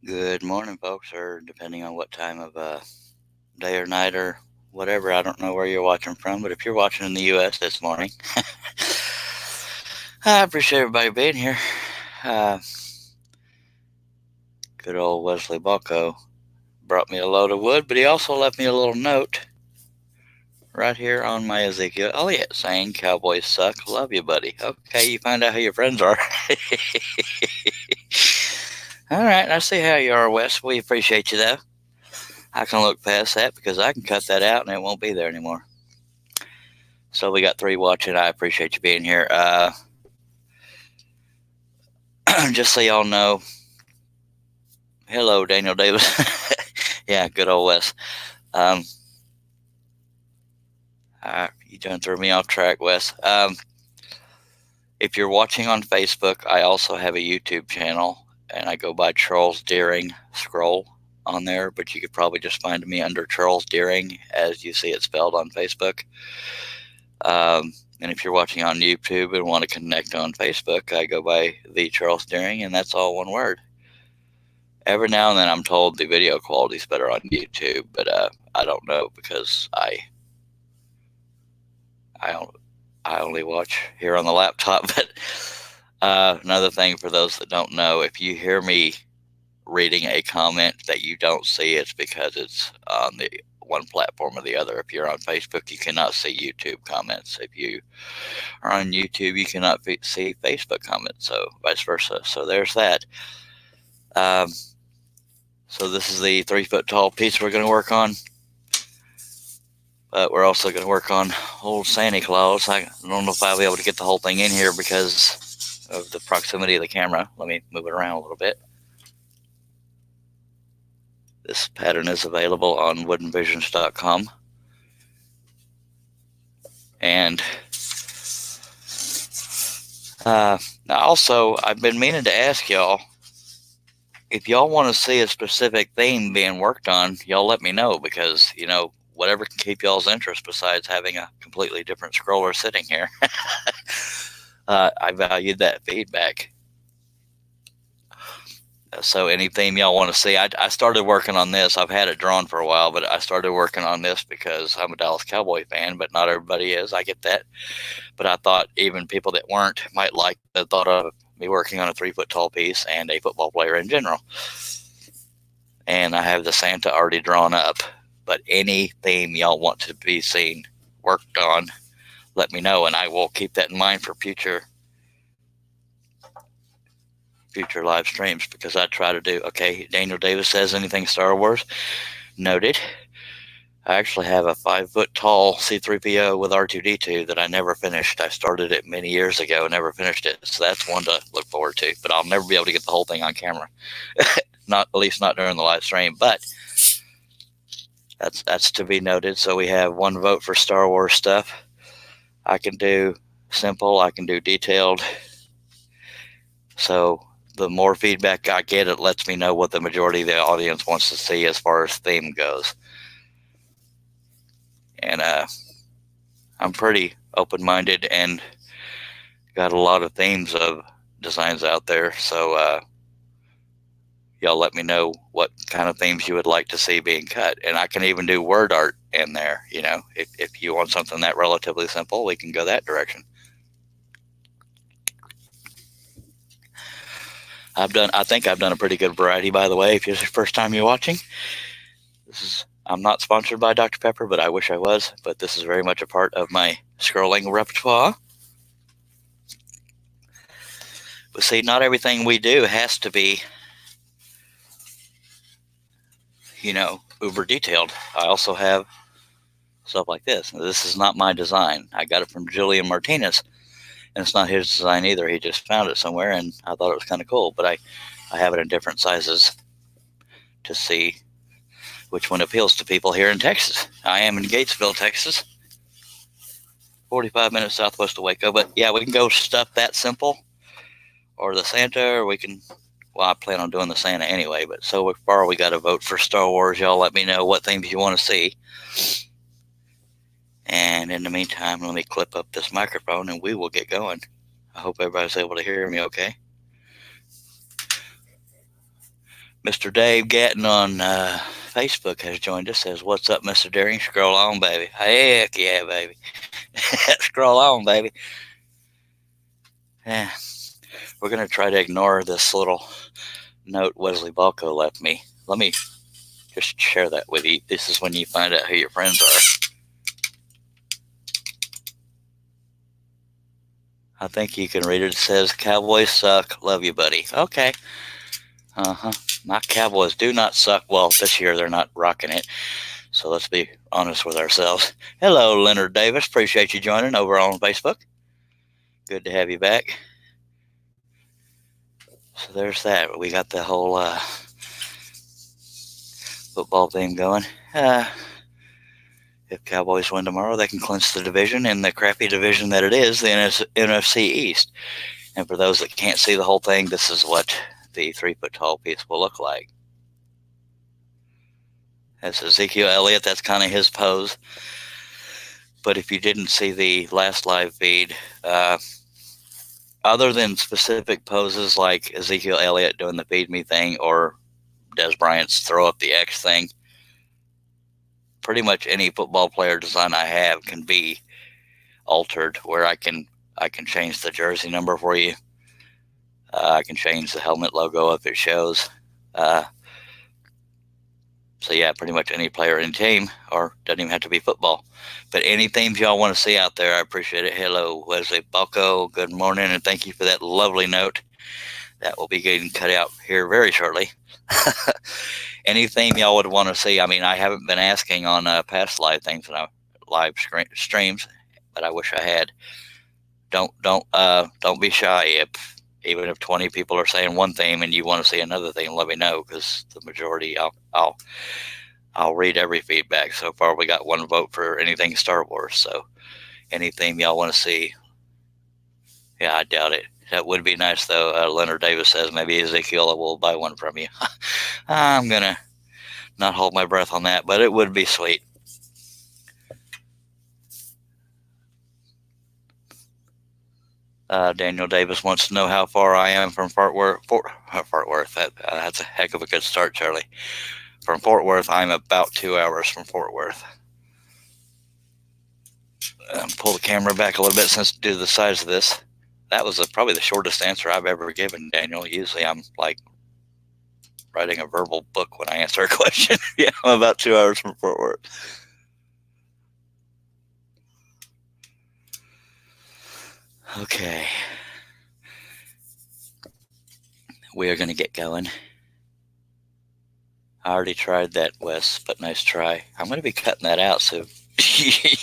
Good morning, folks, or depending on what time of day or night or whatever. I don't know where you're watching from, but if you're watching in the U.S. this morning, I appreciate everybody being here. Uh, Good old Wesley Bucko brought me a load of wood, but he also left me a little note right here on my Ezekiel Elliot saying, "Cowboys suck. Love you, buddy." Okay, you find out who your friends are. All right, I see how you are, Wes. We appreciate you, though. I can look past that because I can cut that out and it won't be there anymore. So we got three watching. I appreciate you being here. Just so y'all know, hello, Daniel Davis. Yeah, good old Wes. Um, you done threw me off track, Wes. If you're watching on Facebook, I also have a YouTube channel, and I go by Charles Deering Scroll on there, but you could probably just find me under Charles Deering as you see it spelled on Facebook. And if you're watching on YouTube and want to connect on Facebook, I go by the Charles Deering, and that's all one word. Every now and then I'm told the video quality is better on YouTube, but I don't know because I I only watch here on the laptop. But another thing for those that don't know, if you hear me reading a comment that you don't see, it's because it's on the one platform or the other. If you're on Facebook, you cannot see YouTube comments. If you are on YouTube, you cannot see Facebook comments. So vice versa. So there's that. Um, so this is the 3 foot tall piece we're going to work on. But we're also going to work on old Santa Claus. I don't know if I'll be able to get the whole thing in here because of the proximity of the camera. Let me move it around a little bit. This pattern is available on woodenvisions.com. And also, I've been meaning to ask y'all, if y'all want to see a specific theme being worked on, y'all let me know, because, whatever can keep y'all's interest besides having a completely different scroller sitting here. I valued that feedback. So any theme y'all want to see, I started working on this. I've had it drawn for a while, but I started working on this because I'm a Dallas Cowboy fan, but not everybody is. I get that. But I thought even people that weren't might like the thought of me working on a 3 foot tall piece and a football player in general. And I have the Santa already drawn up. But any theme y'all want to be seen worked on, let me know, and I will keep that in mind for future live streams, because I try to do. Okay, Daniel Davis says anything Star Wars. Noted. I actually have a 5 foot tall C3PO with R2D2 that I never finished. I started it many years ago and never finished it. So that's one to look forward to. But I'll never be able to get the whole thing on camera. At least not during the live stream. But that's to be noted. So we have one vote for Star Wars stuff. I can do simple. I can do detailed. So the more feedback I get, it lets me know what the majority of the audience wants to see as far as theme goes. And I'm pretty open-minded and got a lot of themes of designs out there. So y'all let me know what kind of themes you would like to see being cut. And I can even do word art in there. If you want something that relatively simple, we can go that direction. I think I've done a pretty good variety, by the way. If it's the first time you're watching, I'm not sponsored by Dr. Pepper, but I wish I was. But this is very much a part of my scrolling repertoire. But see, not everything we do has to be, uber detailed. I also have stuff like this. This is not my design. I got it from Julian Martinez, and it's not his design either. He just found it somewhere, and I thought it was kind of cool. But I have it in different sizes to see which one appeals to people here in Texas. I am in Gatesville, Texas, 45 minutes southwest of Waco. But yeah, we can go stuff that simple, or the Santa, or we can. Well, I plan on doing the Santa anyway. But so far, we got to vote for Star Wars. Y'all let me know what things you want to see. And in the meantime, let me clip up this microphone and we will get going. I hope everybody's able to hear me okay. Mr. Dave Gatton on Facebook has joined us. Says, "What's up, Mr. Daring? Scroll on, baby. Heck yeah, baby. Scroll on, baby." Yeah, we're gonna try to ignore this little note Wesley Balco left me. Let me just share that with you. This is when you find out who your friends are. I think you can read it. It says, "Cowboys suck. Love you, buddy." Okay. My Cowboys do not suck. Well, this year they're not rocking it. So let's be honest with ourselves. Hello, Leonard Davis. Appreciate you joining over on Facebook. Good to have you back. So there's that. We got the whole football theme going. If Cowboys win tomorrow, they can clinch the division in the crappy division that it is, the NFC East. And for those that can't see the whole thing, this is what the 3-foot tall piece will look like. That's Ezekiel Elliot. That's kind of his pose. But if you didn't see the last live feed, other than specific poses like Ezekiel Elliott doing the feed me thing or Des Bryant's throw up the X thing, pretty much any football player design I have can be altered where I can change the jersey number for you. I can change the helmet logo if it shows. So yeah, pretty much any player in team, or doesn't even have to be football. But any themes y'all want to see out there, I appreciate it. Hello, Wesley Balco. Good morning, and thank you for that lovely note. That will be getting cut out here very shortly. Any theme y'all would want to see. I mean, I haven't been asking on past live things and live streams, but I wish I had. Don't be shy. Even if 20 people are saying one theme and you want to see another thing, let me know, because the majority I'll read every feedback. So far, we got one vote for anything Star Wars. So any theme y'all want to see, yeah, I doubt it. That would be nice, though. Leonard Davis says maybe Ezekiel will buy one from you. I'm going to not hold my breath on that, but it would be sweet. Daniel Davis wants to know how far I am from Fort Worth. That's a heck of a good start, Charlie. From Fort Worth, I'm about 2 hours from Fort Worth. Pull the camera back a little bit since due to the size of this. That was probably the shortest answer I've ever given, Daniel. Usually I'm like writing a verbal book when I answer a question. Yeah, I'm about 2 hours from Fort Worth. Okay. We are going to get going. I already tried that, Wes, but nice try. I'm going to be cutting that out, so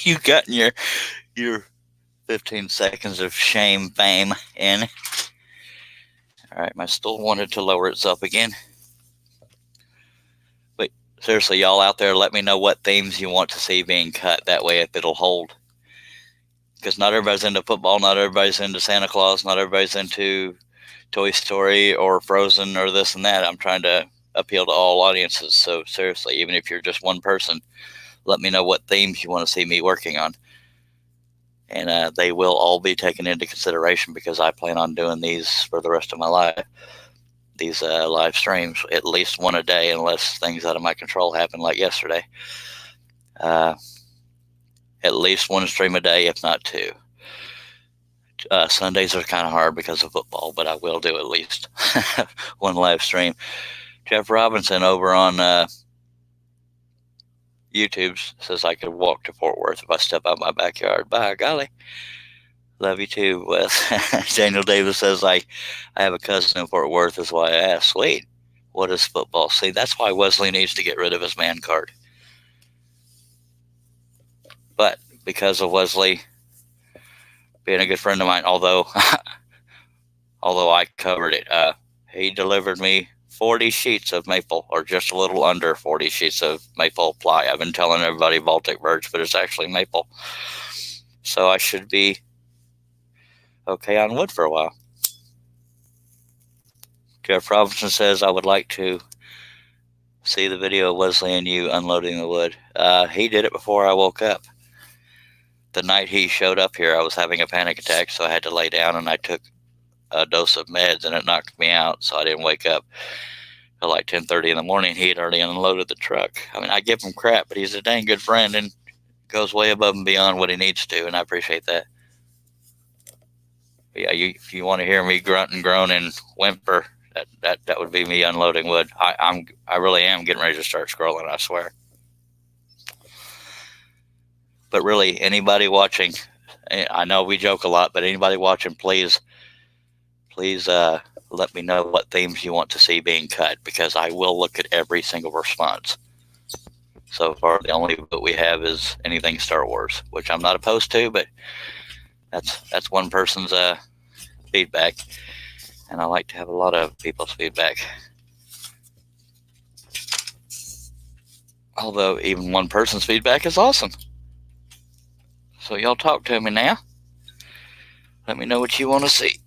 you got your 15 seconds of shame fame in. All right, my stool wanted to lower itself again. But seriously, y'all out there, let me know what themes you want to see being cut. That way, if it'll hold. Because not everybody's into football, not everybody's into Santa Claus, not everybody's into Toy Story or Frozen or this and that. I'm trying to appeal to all audiences. So seriously, even if you're just one person, let me know what themes you want to see me working on. And they will all be taken into consideration, because I plan on doing these for the rest of my life. These live streams, at least one a day, unless things out of my control happen like yesterday. At least one stream a day, if not two. Sundays are kind of hard because of football, but I will do at least one live stream. Jeff Robinson over on YouTube says I could walk to Fort Worth if I step out my backyard. By golly. Love you too, Wes. Daniel Davis says I have a cousin in Fort Worth, is why I asked. Sweet. What is football? See, that's why Wesley needs to get rid of his man card. But because of Wesley being a good friend of mine, although I covered it, he delivered me 40 sheets of maple, or just a little under 40 sheets of maple ply. I've been telling everybody Baltic birch, but it's actually maple. So I should be okay on wood for a while. Jeff Robinson says, I would like to see the video of Wesley and you unloading the wood. He did it before I woke up. The night he showed up here, I was having a panic attack, so I had to lay down, and I took a dose of meds, and it knocked me out, so I didn't wake up till like 10:30 in the morning. He had already unloaded the truck. I mean, I give him crap, but he's a dang good friend and goes way above and beyond what he needs to, and I appreciate that. But yeah, if you want to hear me grunt and groan and whimper, that would be me unloading wood. I really am getting ready to start scrolling, I swear. But really, anybody watching, I know we joke a lot, but anybody watching, please let me know what themes you want to see being cut, because I will look at every single response. So far, the only vote we have is anything Star Wars, which I'm not opposed to, but that's one person's feedback, and I like to have a lot of people's feedback. Although even one person's feedback is awesome. So y'all talk to me now. Let me know what you want to see.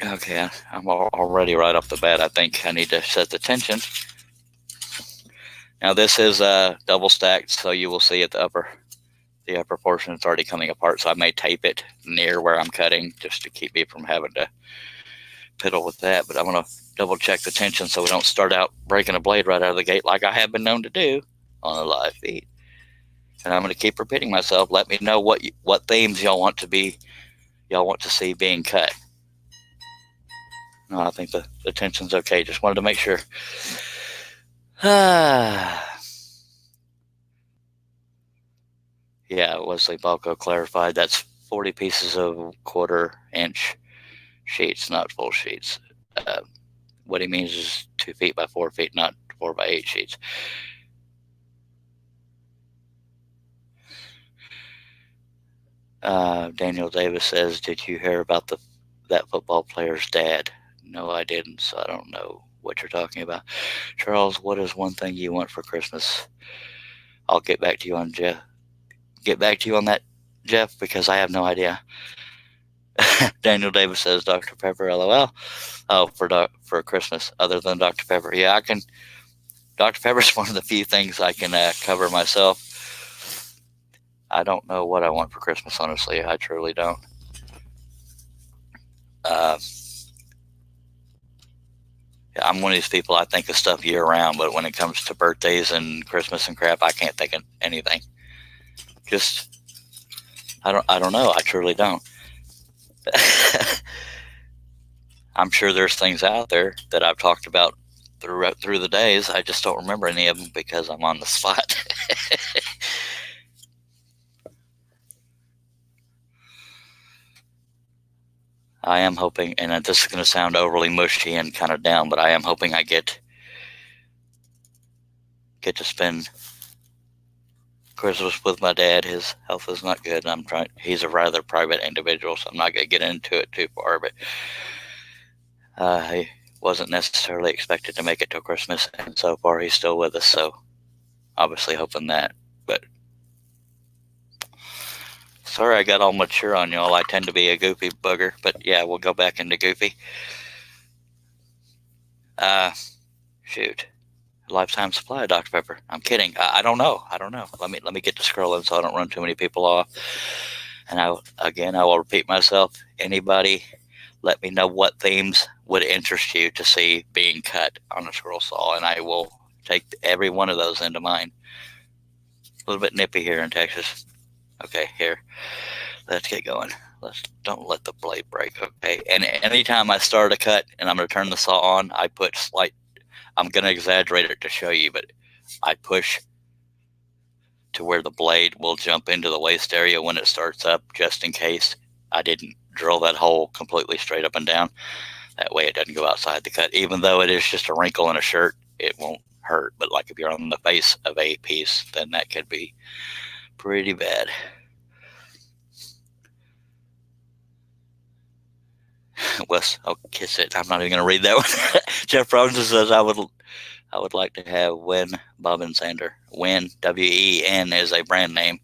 Okay, I'm already right off the bat. I think I need to set the tension. Now this is double stacked, so you will see at the upper portion it's already coming apart. So I may tape it near where I'm cutting just to keep me from having to piddle with that. But I'm going to double check the tension so we don't start out breaking a blade right out of the gate like I have been known to do on a live feed. And I'm going to keep repeating myself. Let me know what themes y'all want to see being cut. No, I think the tension's okay. Just wanted to make sure. Yeah, Wesley Balco clarified that's 40 pieces of 1/4-inch sheets, not full sheets. What he means is 2 feet by 4 feet, not 4 by 8 sheets. Daniel Davis says, did you hear about that football player's dad? No, I didn't, so I don't know what you're talking about. Charles, what is one thing you want for Christmas? I'll get back to you on that, Jeff, because I have no idea. Daniel Davis says Dr. Pepper, LOL. Oh, for Christmas, other than Dr. Pepper. Yeah, I can. Dr. Pepper is one of the few things I can cover myself. I don't know what I want for Christmas, honestly. I truly don't. I'm one of these people, I think of stuff year round, but when it comes to birthdays and Christmas and crap, I can't think of anything. Just, I don't know. I truly don't. I'm sure there's things out there that I've talked about through the days. I just don't remember any of them because I'm on the spot. I am hoping, and this is going to sound overly mushy and kind of down, but I am hoping I get to spend Christmas with my dad. His health is not good, and he's a rather private individual, so I'm not going to get into it too far, but he wasn't necessarily expected to make it till Christmas, and so far he's still with us, so obviously hoping that. But sorry I got all mature on y'all. I tend to be a goofy bugger, but yeah, we'll go back into goofy. Shoot. Lifetime supply of Dr. Pepper. I'm kidding. I don't know. Let me get to scrolling so I don't run too many people off. And I will repeat myself. Anybody, let me know what themes would interest you to see being cut on a scroll saw, and I will take every one of those into mind. A little bit nippy here in Texas. Okay, here. Let's get going. Don't let the blade break. Okay. And anytime I start a cut and I'm going to turn the saw on, I put I'm going to exaggerate it to show you, but I push to where the blade will jump into the waist area when it starts up, just in case I didn't drill that hole completely straight up and down. That way it doesn't go outside the cut. Even though it is just a wrinkle in a shirt, it won't hurt. But like if you're on the face of a piece, then that could be pretty bad. Wes, oh, kiss it. I'm not even going to read that one. Jeff Robinson says, I would like to have Wen Bobbin Sander. Wen, W-E-N, is a brand name.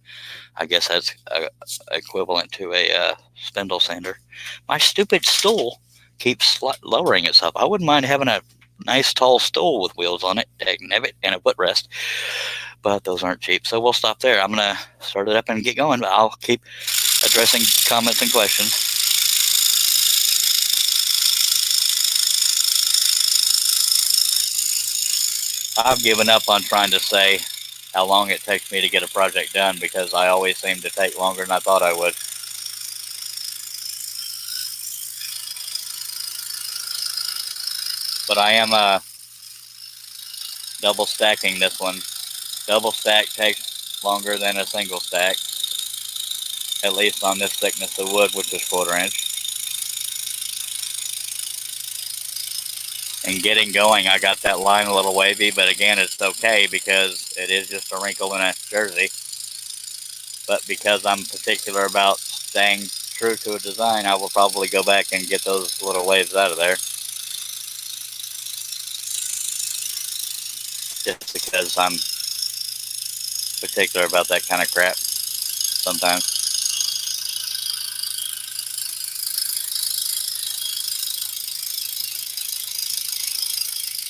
I guess that's equivalent to a spindle sander. My stupid stool keeps lowering itself. I wouldn't mind having a nice tall stool with wheels on it, and a footrest, but those aren't cheap. So we'll stop there. I'm going to start it up and get going, but I'll keep addressing comments and questions. I've given up on trying to say how long it takes me to get a project done because I always seem to take longer than I thought I would. But I am double stacking this one. Double stack takes longer than a single stack, at least on this thickness of wood, which is 1/4 inch. And getting going, I got that line a little wavy, but again, it's okay because it is just a wrinkle in a jersey. But because I'm particular about staying true to a design, I will probably go back and get those little waves out of there. Just because I'm particular about that kind of crap sometimes.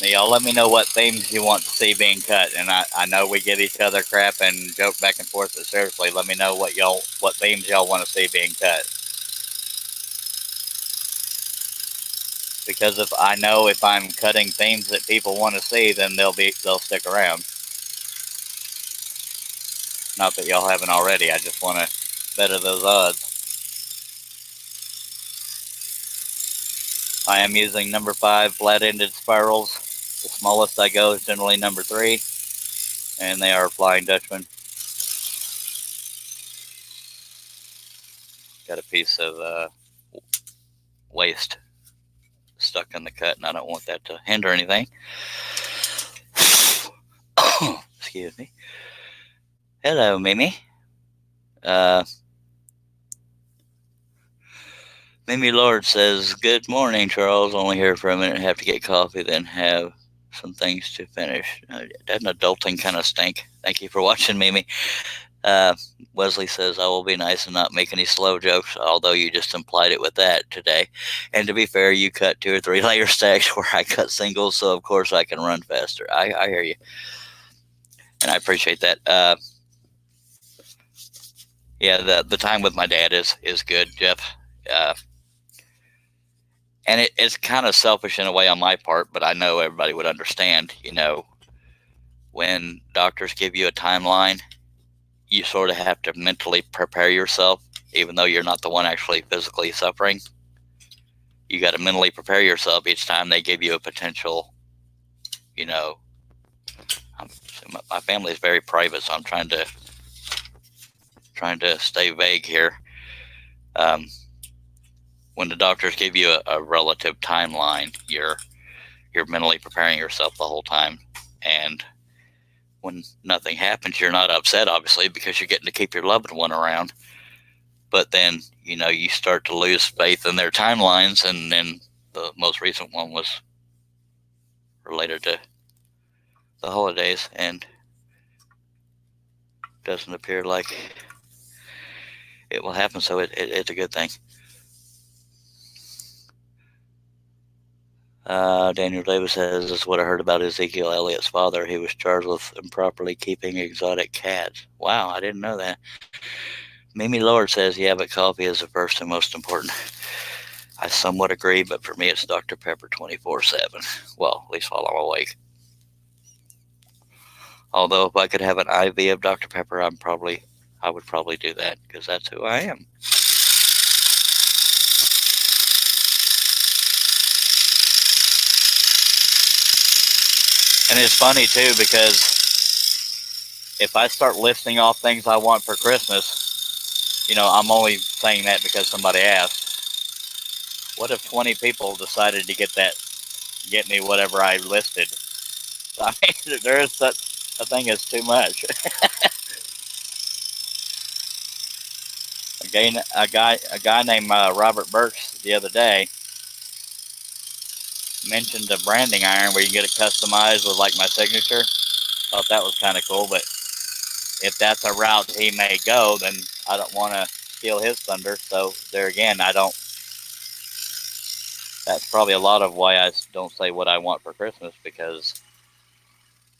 Now, y'all let me know what themes you want to see being cut. And I know we give each other crap and joke back and forth, but seriously, let me know what themes y'all want to see being cut. Because if I know if I'm cutting themes that people want to see, then they'll stick around. Not that y'all haven't already. I just want to better those odds. I am using number 5 flat-ended spirals. The smallest I go is generally number 3, and they are Flying Dutchman. Got a piece of waste stuck in the cut, and I don't want that to hinder anything. Excuse me. Hello, Mimi. Mimi Lord says, good morning, Charles. Only here for a minute. Have to get coffee, then have some things to finish. Doesn't adulting kind of stink? Thank you for watching, Mimi. Wesley says, I will be nice and not make any slow jokes, although you just implied it with that today. And to be fair, you cut 2 or 3 layer stacks where I cut singles, so of course I can run faster. I hear you. And I appreciate that. Yeah, the time with my dad is good, Jeff. And it's kind of selfish in a way on my part, but I know everybody would understand, when doctors give you a timeline, you sort of have to mentally prepare yourself, even though you're not the one actually physically suffering. You got to mentally prepare yourself each time they give you a potential, my family is very private, so I'm trying to stay vague here. When the doctors give you a relative timeline, you're mentally preparing yourself the whole time. And when nothing happens, you're not upset, obviously, because you're getting to keep your loved one around. But then, you start to lose faith in their timelines. And then the most recent one was related to the holidays, and doesn't appear like it will happen. So it's a good thing. Daniel Davis says, this is what I heard about Ezekiel Elliott's father. He was charged with improperly keeping exotic cats. Wow, I didn't know that. Mimi Lord says, yeah, but coffee is the first and most important. I somewhat agree, but for me it's Dr. Pepper 24/7. Well, at least while I'm awake. Although if I could have an IV of Dr. Pepper, I would probably do that, because that's who I am. And it's funny, too, because if I start listing off things I want for Christmas, I'm only saying that because somebody asked. What if 20 people decided to get me whatever I listed? I mean, there is such a thing as too much. A guy named Robert Birch the other day mentioned a branding iron where you can get it customized with like my signature. Thought that was kind of cool, but if that's a route he may go, then I don't want to steal his thunder. So there again, that's probably a lot of why I don't say what I want for Christmas, because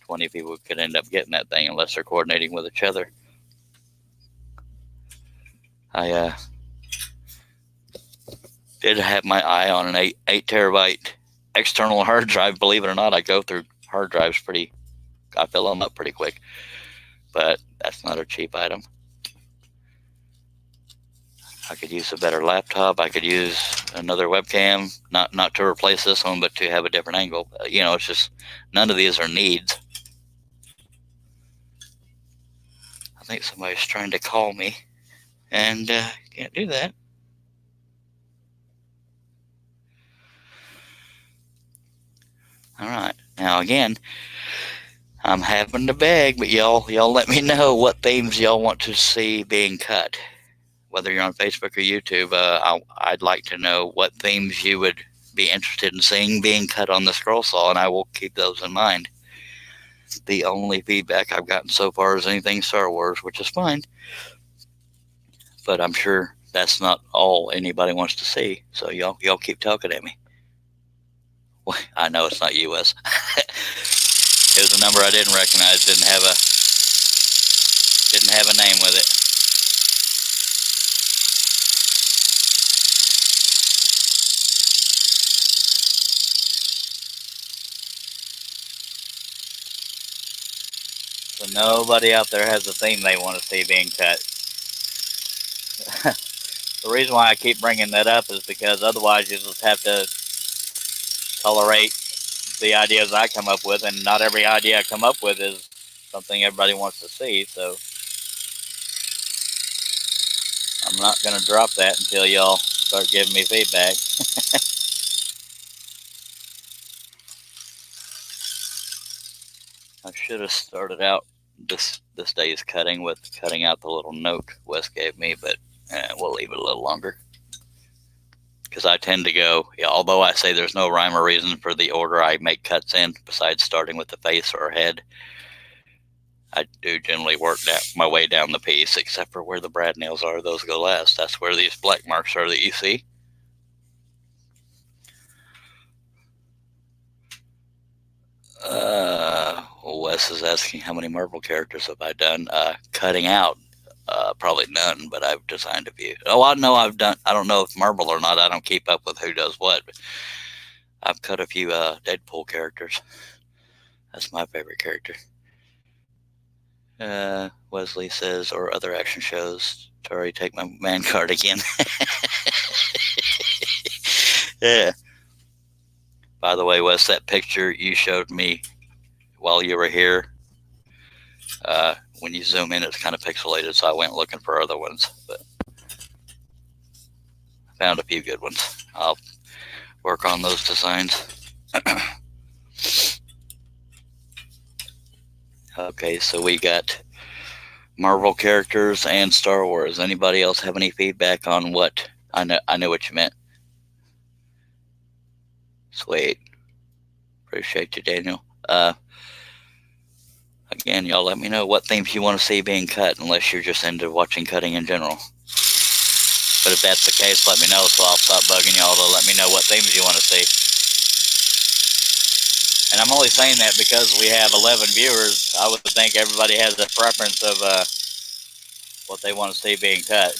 20 people could end up getting that thing unless they're coordinating with each other. I did have my eye on an 8 terabyte external hard drive. Believe it or not, I go through hard drives pretty I fill them up pretty quick, but that's not a cheap item. I could use a better laptop. I could use another webcam, not to replace this one, but to have a different angle. It's just none of these are needs. I think somebody's trying to call me, and can't do that. All right. Now again, I'm having to beg, but y'all let me know what themes y'all want to see being cut. Whether you're on Facebook or YouTube, I'd like to know what themes you would be interested in seeing being cut on the scroll saw, and I will keep those in mind. The only feedback I've gotten so far is anything Star Wars, which is fine, but I'm sure that's not all anybody wants to see. So y'all keep talking at me. Well, I know it's not US. It was a number I didn't recognize. Didn't have a name with it. So nobody out there has a theme they want to see being cut. The reason why I keep bringing that up is because otherwise you just have to tolerate the ideas I come up with, and not every idea I come up with is something everybody wants to see. So I'm not going to drop that until y'all start giving me feedback. I should have started out this day's cutting with cutting out the little note Wes gave me, but we'll leave it a little longer. Because I tend to go, although I say there's no rhyme or reason for the order I make cuts in, besides starting with the face or head, I do generally work my way down the piece, except for where the brad nails are. Those go last. That's where these black marks are that you see. Wes is asking how many Marvel characters have I done. Cutting out, probably none, but I've designed a few. Oh, I know I've done. I don't know if Marvel or not. I don't keep up with who does what. But I've cut a few Deadpool characters. That's my favorite character. Wesley says, or other action shows. Sorry, take my man card again. Yeah. By the way, Wes, that picture you showed me while you were here, when you zoom in, it's kind of pixelated, so I went looking for other ones, but I found a few good ones. I'll work on those designs. Okay, so we got Marvel characters and Star Wars. Anybody else have any feedback on what? I know what you meant. Sweet. Appreciate you, Daniel. Again, y'all let me know what themes you want to see being cut, unless you're just into watching cutting in general. But if that's the case, let me know, so I'll stop bugging y'all to let me know what themes you want to see. And I'm only saying that because we have 11 viewers. I would think everybody has a preference of what they want to see being cut.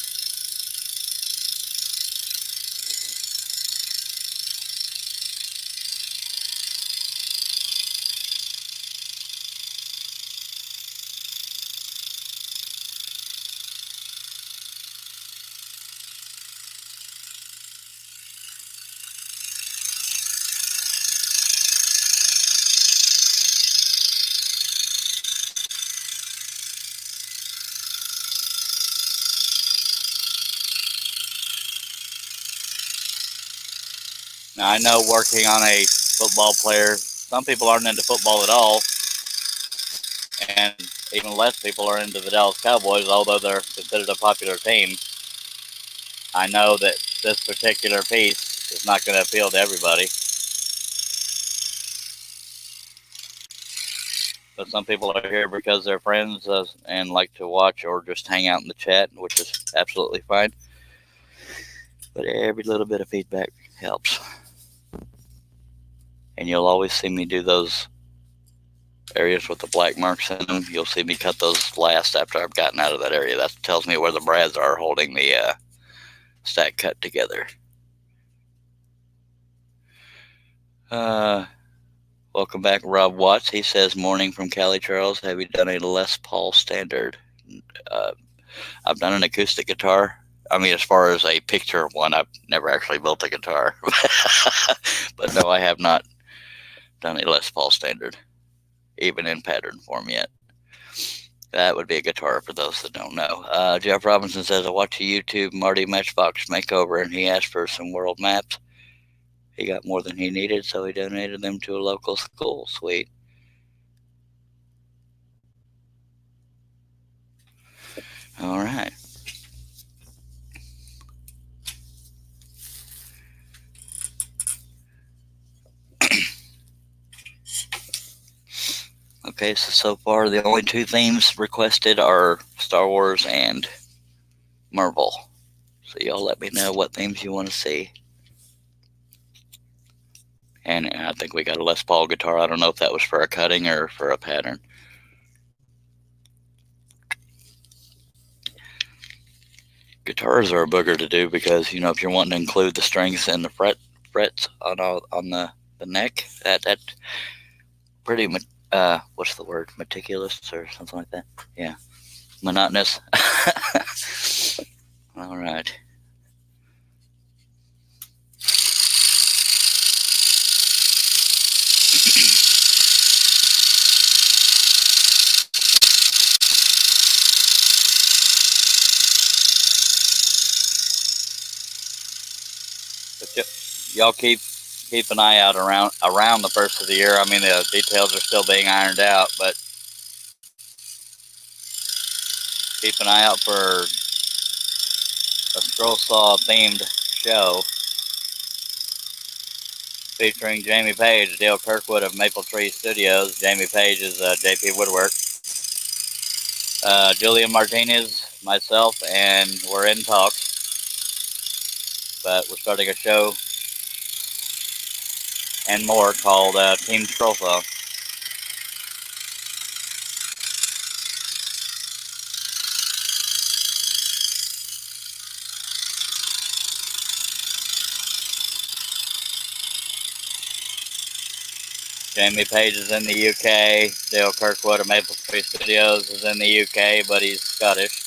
Now, I know working on a football player, some people aren't into football at all, and even less people are into the Dallas Cowboys, although they're considered a popular team. I know that this particular piece is not going to appeal to everybody. But some people are here because they're friends and like to watch or just hang out in the chat, which is absolutely fine. But every little bit of feedback helps. And you'll always see me do those areas with the black marks in them. You'll see me cut those last after I've gotten out of that area. That tells me where the brads are holding the stack cut together. Well, Welcome back, Rob Watts. He says, morning from Cali, Charles. Have you done a Les Paul standard? Uh, I've done an acoustic guitar. I mean, as far as a picture of one, I've never actually built a guitar. But no, I have not done a Les Paul standard, even in pattern form yet. That would be a guitar for those that don't know. Jeff Robinson says, I watch a YouTube Marty Matchbox makeover, and he asked for some world maps. He got more than he needed, so he donated them to a local school. Sweet. All right. Okay, so far the only two themes requested are Star Wars and Marvel. So y'all let me know what themes you want to see. And I think we got a Les Paul guitar. I don't know if that was for a cutting or for a pattern. Guitars are a booger to do because, you know, if you're wanting to include the strings and the frets on the neck, that pretty what's the word, meticulous or something like that. Yeah, monotonous. All right. But y'all keep an eye out around the first of the year. I mean, the details are still being ironed out, but keep an eye out for a scroll saw themed show featuring Jamie Page, Dale Kirkwood of Maple Tree Studios. Jamie Page is JP Woodwork. Julian Martinez, myself, and we're in talks. But we're starting a show and more called Team Scroll Saw. Jamie Page is in the UK. Dale Kirkwood of Maple Tree Studios is in the UK, but he's Scottish.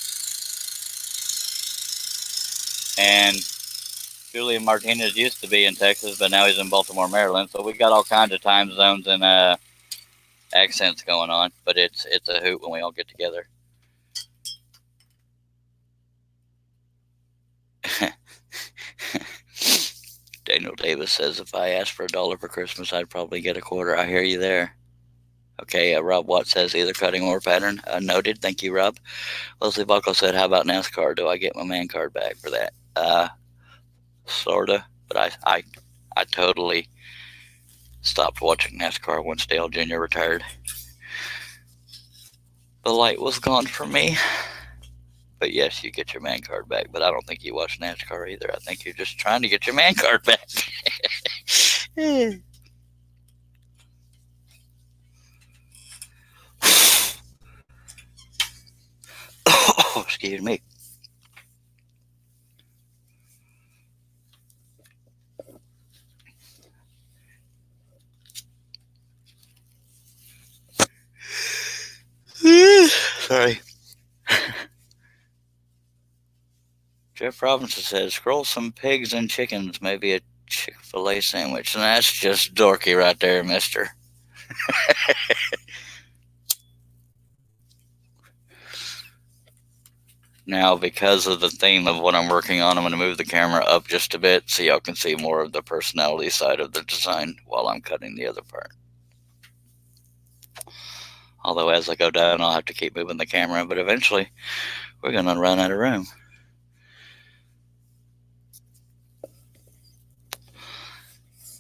And Julian Martinez used to be in Texas, but now he's in Baltimore, Maryland. So we got all kinds of time zones and accents going on. But it's a hoot when we all get together. Daniel Davis says, if I asked for $1 for Christmas, I'd probably get a quarter. I hear you there. Okay, Rob Watt says either cutting or pattern. Noted. Thank you, Rob. Leslie Buckle said, how about NASCAR? Do I get my man card back for that? Sorta. But I totally stopped watching NASCAR once Dale Jr. retired. The light was gone for me. But yes, you get your man card back. But I don't think you watch NASCAR either. I think you're just trying to get your man card back. Oh, excuse me. Sorry. Jeff Robinson says, scroll some pigs and chickens, maybe a Chick-fil-A sandwich. And that's just dorky right there, mister. Now, because of the theme of what I'm working on, I'm going to move the camera up just a bit so y'all can see more of the personality side of the design while I'm cutting the other part. Although as I go down, I'll have to keep moving the camera, but eventually we're going to run out of room.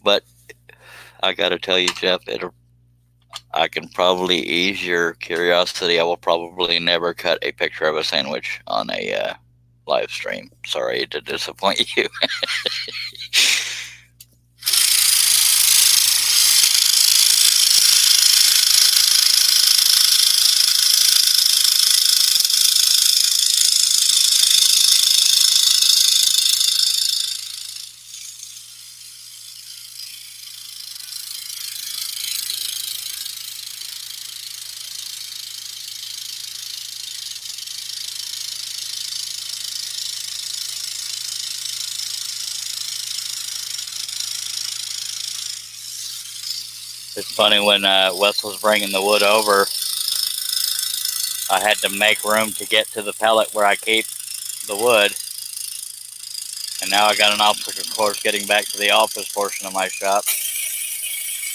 But I got to tell you, Jeff, I can probably ease your curiosity. I will probably never cut a picture of a sandwich on a live stream. Sorry to disappoint you. It's funny, when Wes was bringing the wood over, I had to make room to get to the pellet where I keep the wood. And now I got an obstacle course getting back to the office portion of my shop.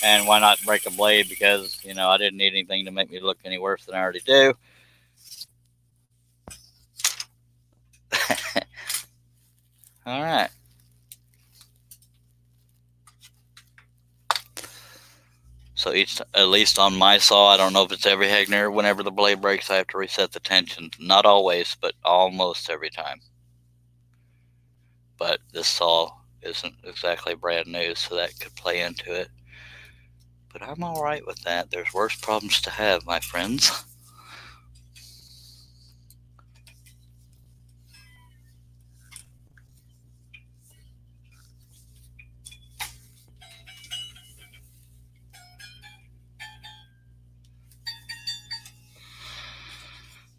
And why not break a blade? Because, I didn't need anything to make me look any worse than I already do. All right. So at least on my saw, I don't know if it's every Hegner, whenever the blade breaks, I have to reset the tension. Not always, but almost every time. But this saw isn't exactly brand new, so that could play into it. But I'm all right with that. There's worse problems to have, my friends.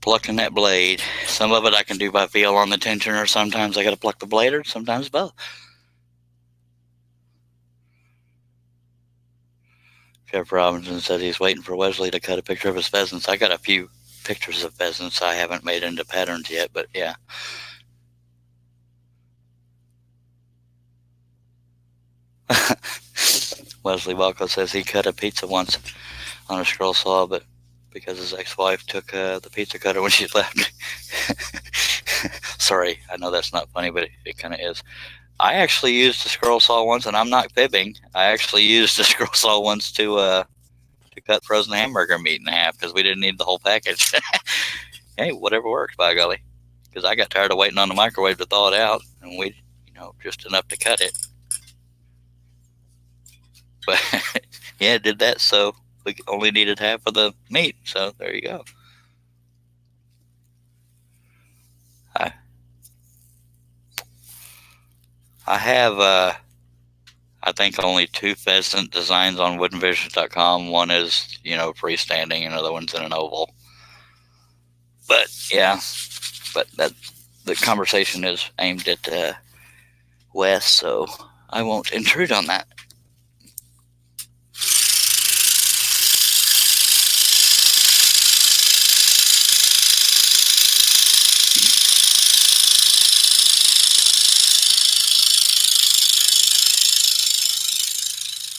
Plucking that blade. Some of it I can do by feel on the tension, or sometimes I got to pluck the blade, or sometimes both. Jeff Robinson said he's waiting for Wesley to cut a picture of his pheasants. I got a few pictures of pheasants I haven't made into patterns yet, but yeah. Wesley Walco says he cut a pizza once on a scroll saw, but because his ex-wife took the pizza cutter when she left. Sorry, I know that's not funny, but it kind of is. I actually used a scroll saw once, and I'm not fibbing. I actually used a scroll saw once to cut frozen hamburger meat in half because we didn't need the whole package. Hey, whatever works, by golly. Because I got tired of waiting on the microwave to thaw it out, and we, just enough to cut it. But yeah, did that, so we only needed half of the meat. So there you go. I have, I think, only 2 pheasant designs on woodenvisions.com. One is, freestanding, and the other one's in an oval. But yeah, the conversation is aimed at Wes, so I won't intrude on that.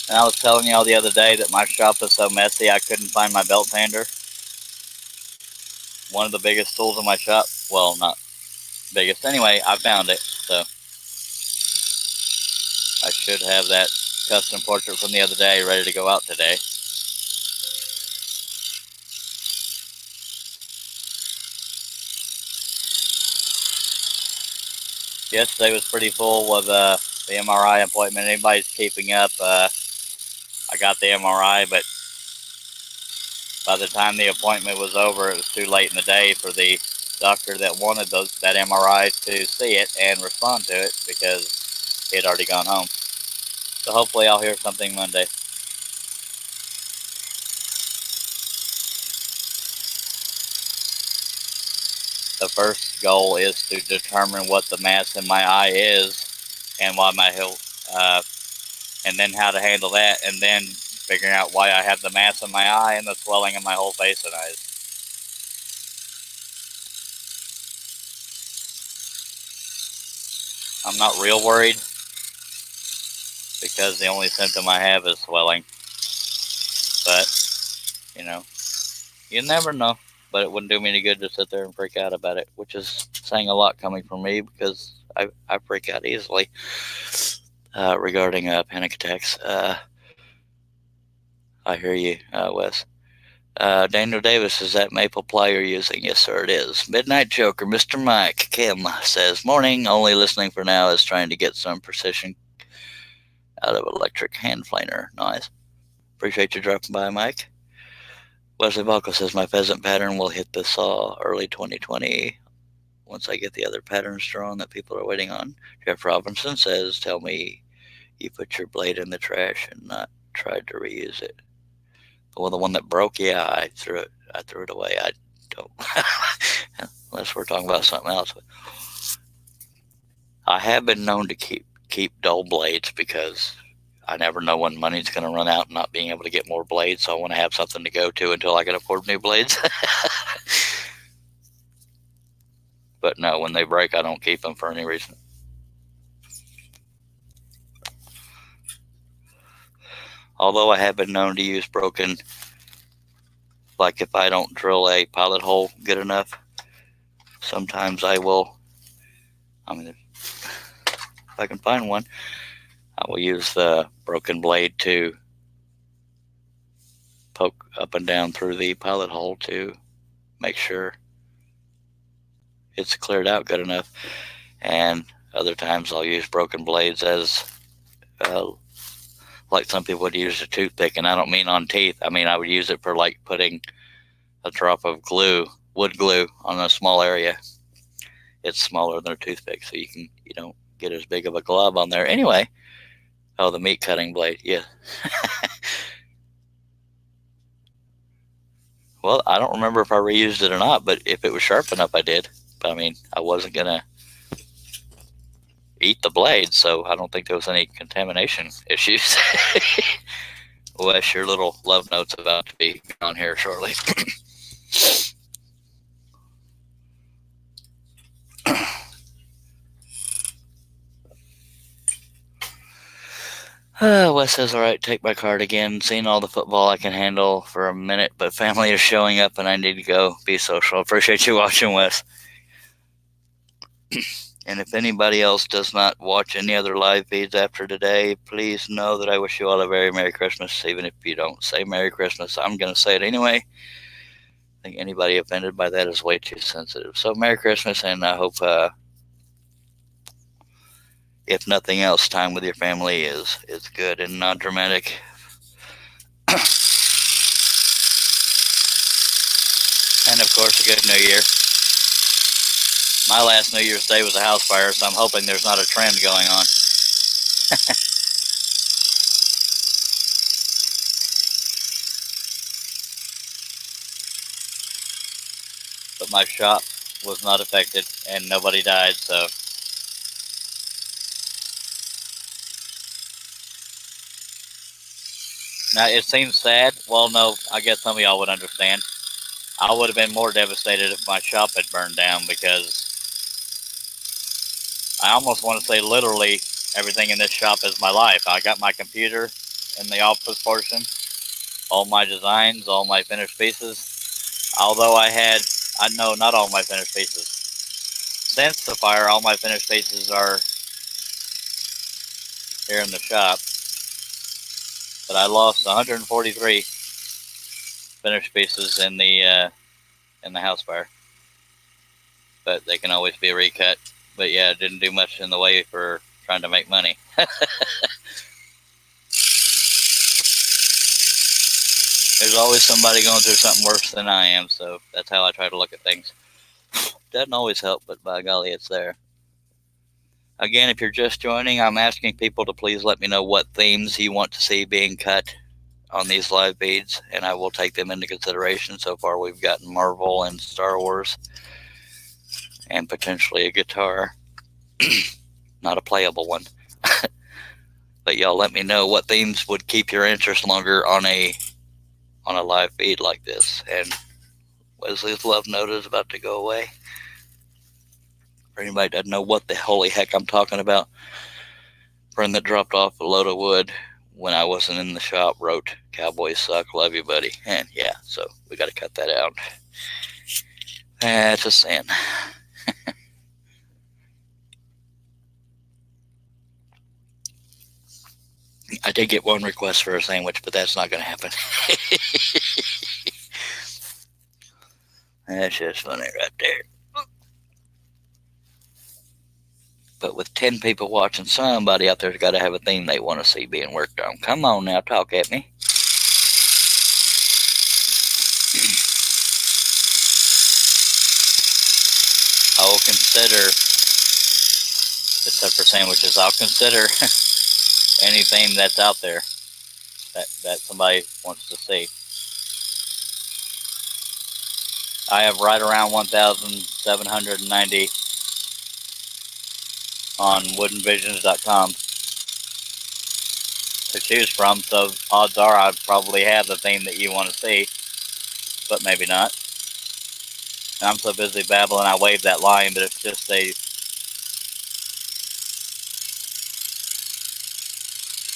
And I was telling y'all the other day that my shop is so messy I couldn't find my belt sander. One of the biggest tools in my shop. Well, not biggest. Anyway, I found it. So I should have that custom portrait from the other day ready to go out today. Yesterday was pretty full with the MRI appointment. Anybody's keeping up, I got the MRI, but by the time the appointment was over, it was too late in the day for the doctor that wanted that MRI to see it and respond to it because he had already gone home. So hopefully I'll hear something Monday. The first goal is to determine what the mass in my eye is and why my and then how to handle that, and then figuring out why I have the mass in my eye and the swelling in my whole face and eyes. I'm not real worried because the only symptom I have is swelling. But, you never know. But it wouldn't do me any good to sit there and freak out about it, which is saying a lot coming from me because I freak out easily regarding panic attacks. I hear you, Wes. Daniel Davis, is that maple ply you're using? Yes, sir, it is. Midnight Joker, Mr. Mike Kim says, morning, only listening for now, is trying to get some precision out of electric hand planer. Nice. Appreciate you dropping by, Mike. Wesley Balco says, my pheasant pattern will hit the saw early 2020 once I get the other patterns drawn that people are waiting on. Jeff Robinson says, tell me you put your blade in the trash and not tried to reuse it. Well, the one that broke, yeah, I threw it away. I don't, unless we're talking about something else. I have been known to keep dull blades because I never know when money's going to run out and not being able to get more blades, so I want to have something to go to until I can afford new blades. But no, when they break, I don't keep them for any reason. Although I have been known to use broken, like if I don't drill a pilot hole good enough, sometimes I will, if I can find one, I will use the broken blade to poke up and down through the pilot hole to make sure it's cleared out good enough. And other times I'll use broken blades as like some people would use a toothpick, and I don't mean on teeth. I mean I would use it for like putting a drop of glue, wood glue, on a small area. It's smaller than a toothpick, so you don't get as big of a glob on there. Anyway, oh, the meat cutting blade, yeah. Well, I don't remember if I reused it or not, but if it was sharp enough, I did. But I mean, I wasn't gonna eat the blade, so I don't think there was any contamination issues. Wes, your little love note's about to be on here shortly. Wes says, all right, take my card again. Seen all the football I can handle for a minute, but family is showing up and I need to go be social. Appreciate you watching, Wes. And if anybody else does not watch any other live feeds after today, please know that I wish you all a very Merry Christmas. Even if you don't say Merry Christmas, I'm going to say it anyway. I think anybody offended by that is way too sensitive. So Merry Christmas, and I hope, if nothing else, time with your family is good and not dramatic. And of course, a good New Year. My last New Year's Day was a house fire, so I'm hoping there's not a trend going on. But my shop was not affected, and nobody died, so. Now, it seems sad. Well, no, I guess some of y'all would understand. I would have been more devastated if my shop had burned down, because I almost want to say literally everything in this shop is my life. I got my computer in the office portion, all my designs, all my finished pieces. Although no, not all my finished pieces. Since the fire, all my finished pieces are here in the shop. But I lost 143 finished pieces in the house fire. But they can always be recut. But yeah, it didn't do much in the way for trying to make money. There's always somebody going through something worse than I am, so that's how I try to look at things. Doesn't always help, but by golly, it's there. Again, if you're just joining, I'm asking people to please let me know what themes you want to see being cut on these live feeds, and I will take them into consideration. So far, we've gotten Marvel and Star Wars, and potentially a guitar. Not a playable one. But y'all let me know what themes would keep your interest longer on a live feed like this. And Wesley's love note is about to go away. For anybody that doesn't know what the holy heck I'm talking about, friend that dropped off a load of wood when I wasn't in the shop wrote, "Cowboys suck, love you, buddy." And yeah, so we got to cut that out. That's a sin. I did get one request for a sandwich, but that's not going to happen. That's just funny right there. But with 10 people watching, somebody out there's got to have a theme they want to see being worked on. Come on now, talk at me. I will consider, except for sandwiches, I'll consider any theme that's out there that somebody wants to see. I have right around 1,790 on woodenvisions.com. to choose from, so odds are I'd probably have the theme that you want to see, but maybe not. And I'm so busy babbling I waved that line, but it's just I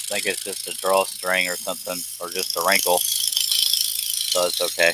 think it's just a drawstring or something, or just a wrinkle, so it's okay.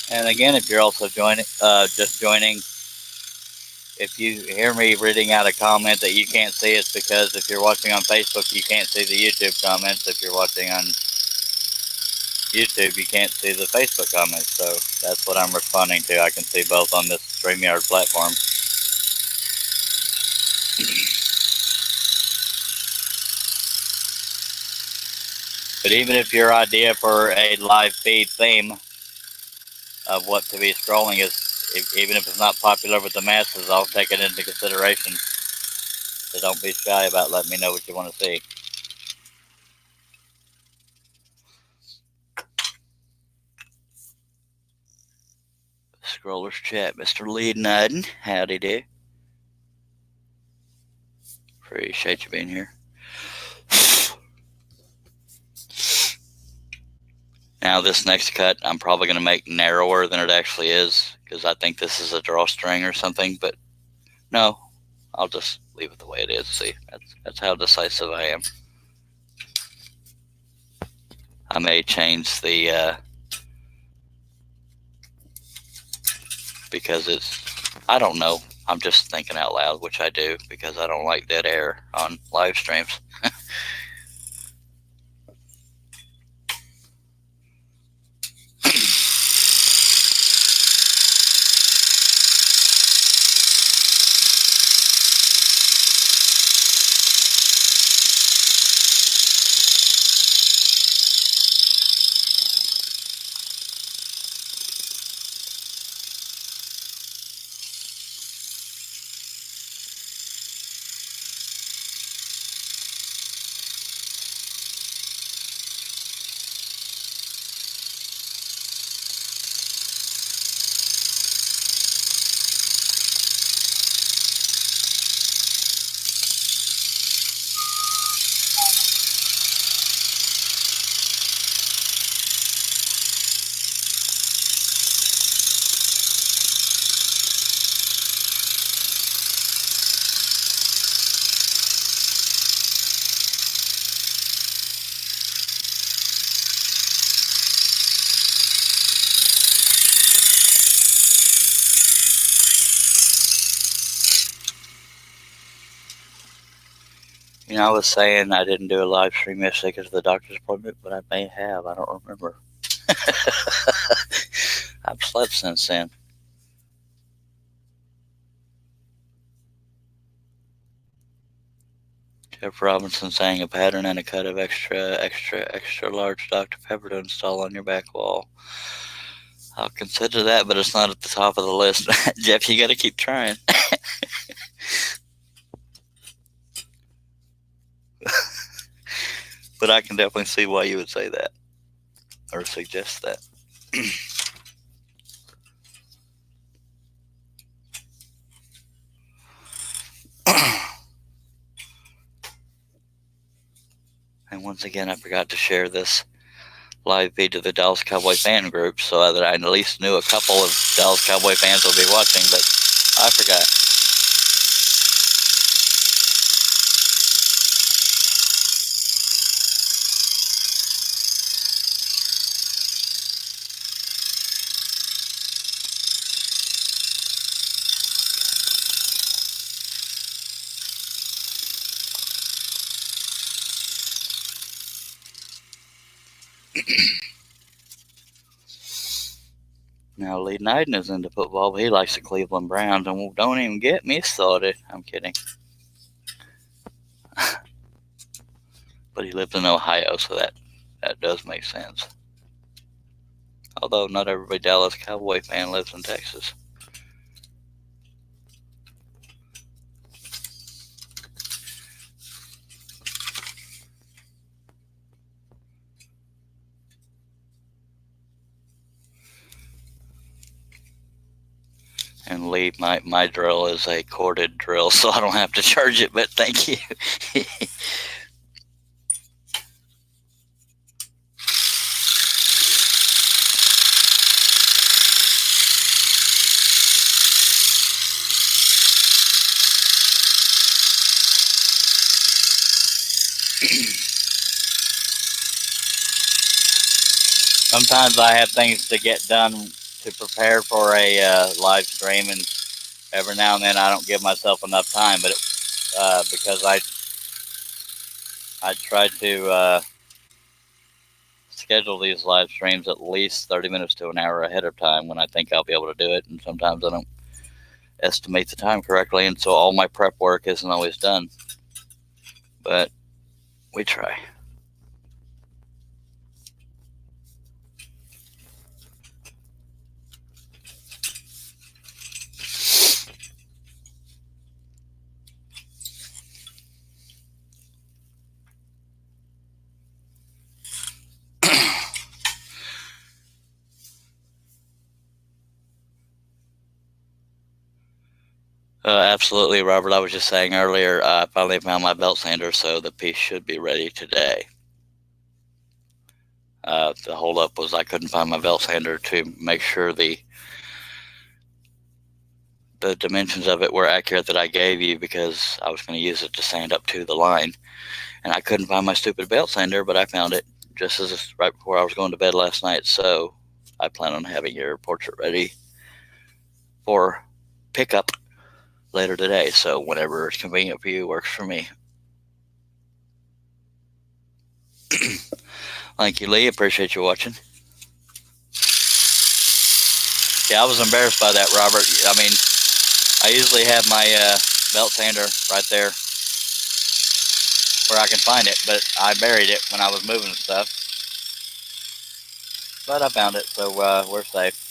And again, if you're also just joining, if you hear me reading out a comment that you can't see, it's because if you're watching on Facebook, you can't see the YouTube comments. If you're watching on YouTube, you can't see the Facebook comments. So that's what I'm responding to. I can see both on this StreamYard platform. But even if your idea for a live feed theme of what to be scrolling is, even if it's not popular with the masses, I'll take it into consideration. So don't be shy about letting me know what you want to see. Scrollers chat, Mr. Leadnudden, howdy do. Appreciate you being here. Now this next cut I'm probably going to make narrower than it actually is, because I think this is a drawstring or something, but no, I'll just leave it the way it is. See, that's how decisive I am. I may change the because I don't know, I'm just thinking out loud, which I do because I don't like dead air on live streams. You know, I was saying I didn't do a live stream yesterday because of the doctor's appointment, but I may have. I don't remember. I've slept since then. Jeff Robinson saying a pattern and a cut of extra large Dr. Pepper to install on your back wall. I'll consider that, but it's not at the top of the list. Jeff, you got to keep trying. But I can definitely see why you would say that or suggest that. And once again, I forgot to share this live feed to the Dallas Cowboy fan group so that I at least knew a couple of Dallas Cowboy fans will be watching, but I forgot. Now, Lee Knighton is into football, but he likes the Cleveland Browns, and don't even get me started. I'm kidding. But he lives in Ohio, so that does make sense. Although not every Dallas Cowboy fan lives in Texas. And Lee, my drill is a corded drill, so I don't have to charge it, but thank you. Sometimes I have things to get done to prepare for a live stream, and every now and then I don't give myself enough time, but because I try to schedule these live streams at least 30 minutes to an hour ahead of time when I think I'll be able to do it, and sometimes I don't estimate the time correctly, and so all my prep work isn't always done, but we try. Absolutely, Robert. I was just saying earlier, I finally found my belt sander, so the piece should be ready today. The holdup was I couldn't find my belt sander to make sure the dimensions of it were accurate that I gave you, because I was going to use it to sand up to the line, and I couldn't find my stupid belt sander, but I found it just as right before I was going to bed last night. So I plan on having your portrait ready for pickup later today. So whenever it's convenient for you, works for me. Thank you, Lee. Appreciate you watching. Yeah, I was embarrassed by that, Robert. I mean, I usually have my belt sander right there where I can find it, but I buried it when I was moving stuff. But I found it, so we're safe.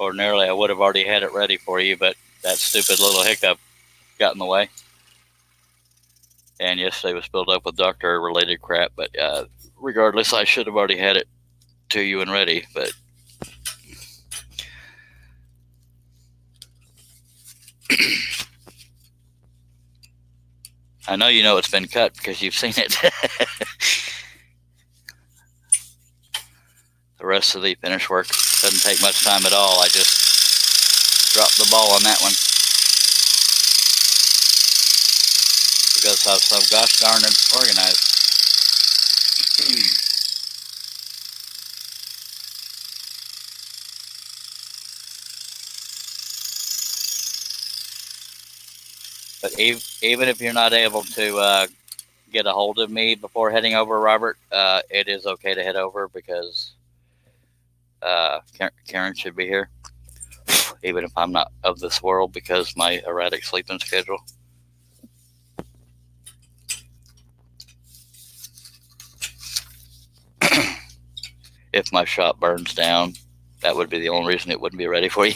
Ordinarily, I would have already had it ready for you, but that stupid little hiccup got in the way. And yesterday was filled up with doctor-related crap, but regardless, I should have already had it to you and ready, but I know you know it's been cut because you've seen it. The rest of the finish work doesn't take much time at all. I just dropped the ball on that one because I was so gosh darn organized. But even if you're not able to get a hold of me before heading over, Robert, it is okay to head over because Karen should be here, even if I'm not of this world because my erratic sleeping schedule. If my shop burns down, that would be the only reason it wouldn't be ready for you.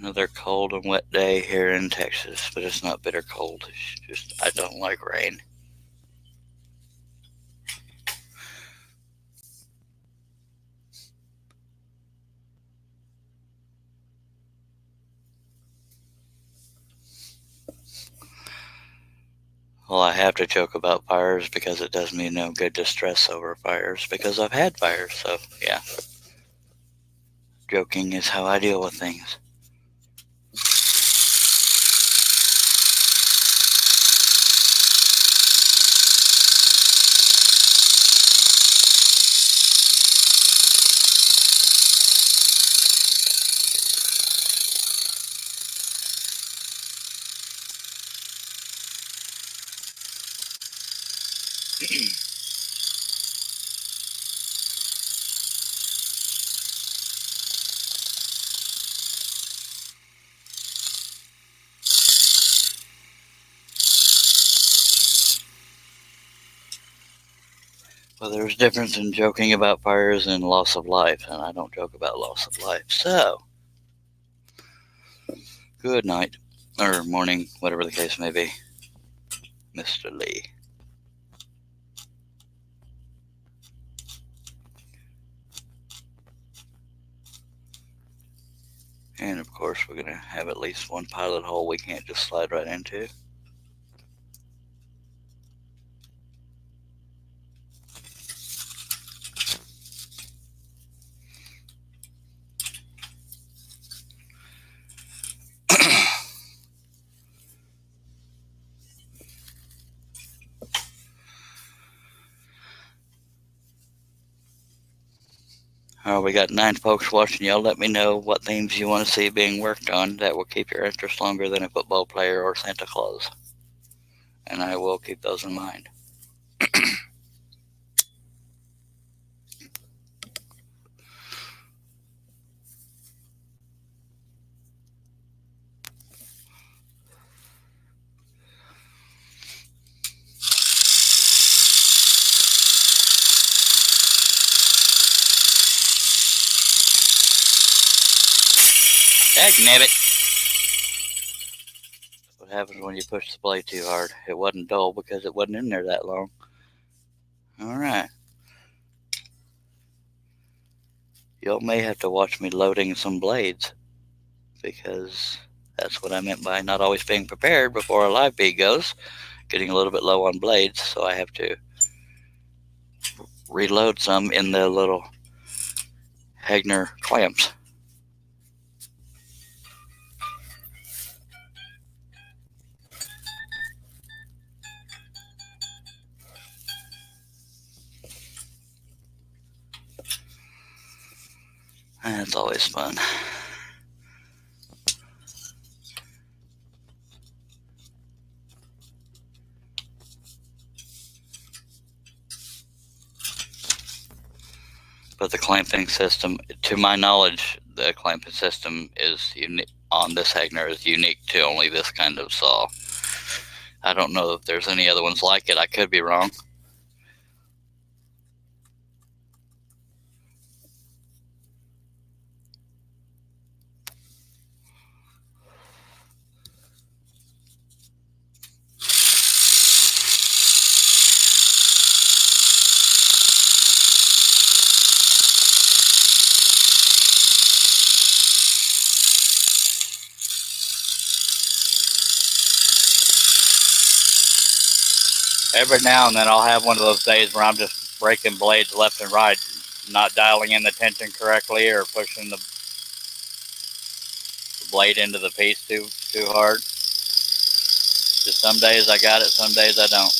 Another cold and wet day here in Texas, but it's not bitter cold. It's just I don't like rain. Well, I have to joke about fires because it does me no good to stress over fires because I've had fires. So, yeah, joking is how I deal with things. Well, there's a difference in joking about fires and loss of life, and I don't joke about loss of life. So, good night, or morning, whatever the case may be, Mr. Lee. And of course, we're going to have at least one pilot hole we can't just slide right into. We got 9 folks watching. Y'all let me know what themes you want to see being worked on that will keep your interest longer than a football player or Santa Claus. And I will keep those in mind. Dagnabbit. What happens when you push the blade too hard? It wasn't dull because it wasn't in there that long. Alright. Y'all may have to watch me loading some blades, because that's what I meant by not always being prepared before a live beat goes. Getting a little bit low on blades, so I have to reload some in the little Hagner clamps. That's always fun. But the clamping system, to my knowledge, the clamping system is unique on this Hagner, is unique to only this kind of saw. I don't know if there's any other ones like it. I could be wrong. Every now and then I'll have one of those days where I'm just breaking blades left and right, not dialing in the tension correctly or pushing the blade into the piece too hard. Just some days I got it, some days I don't.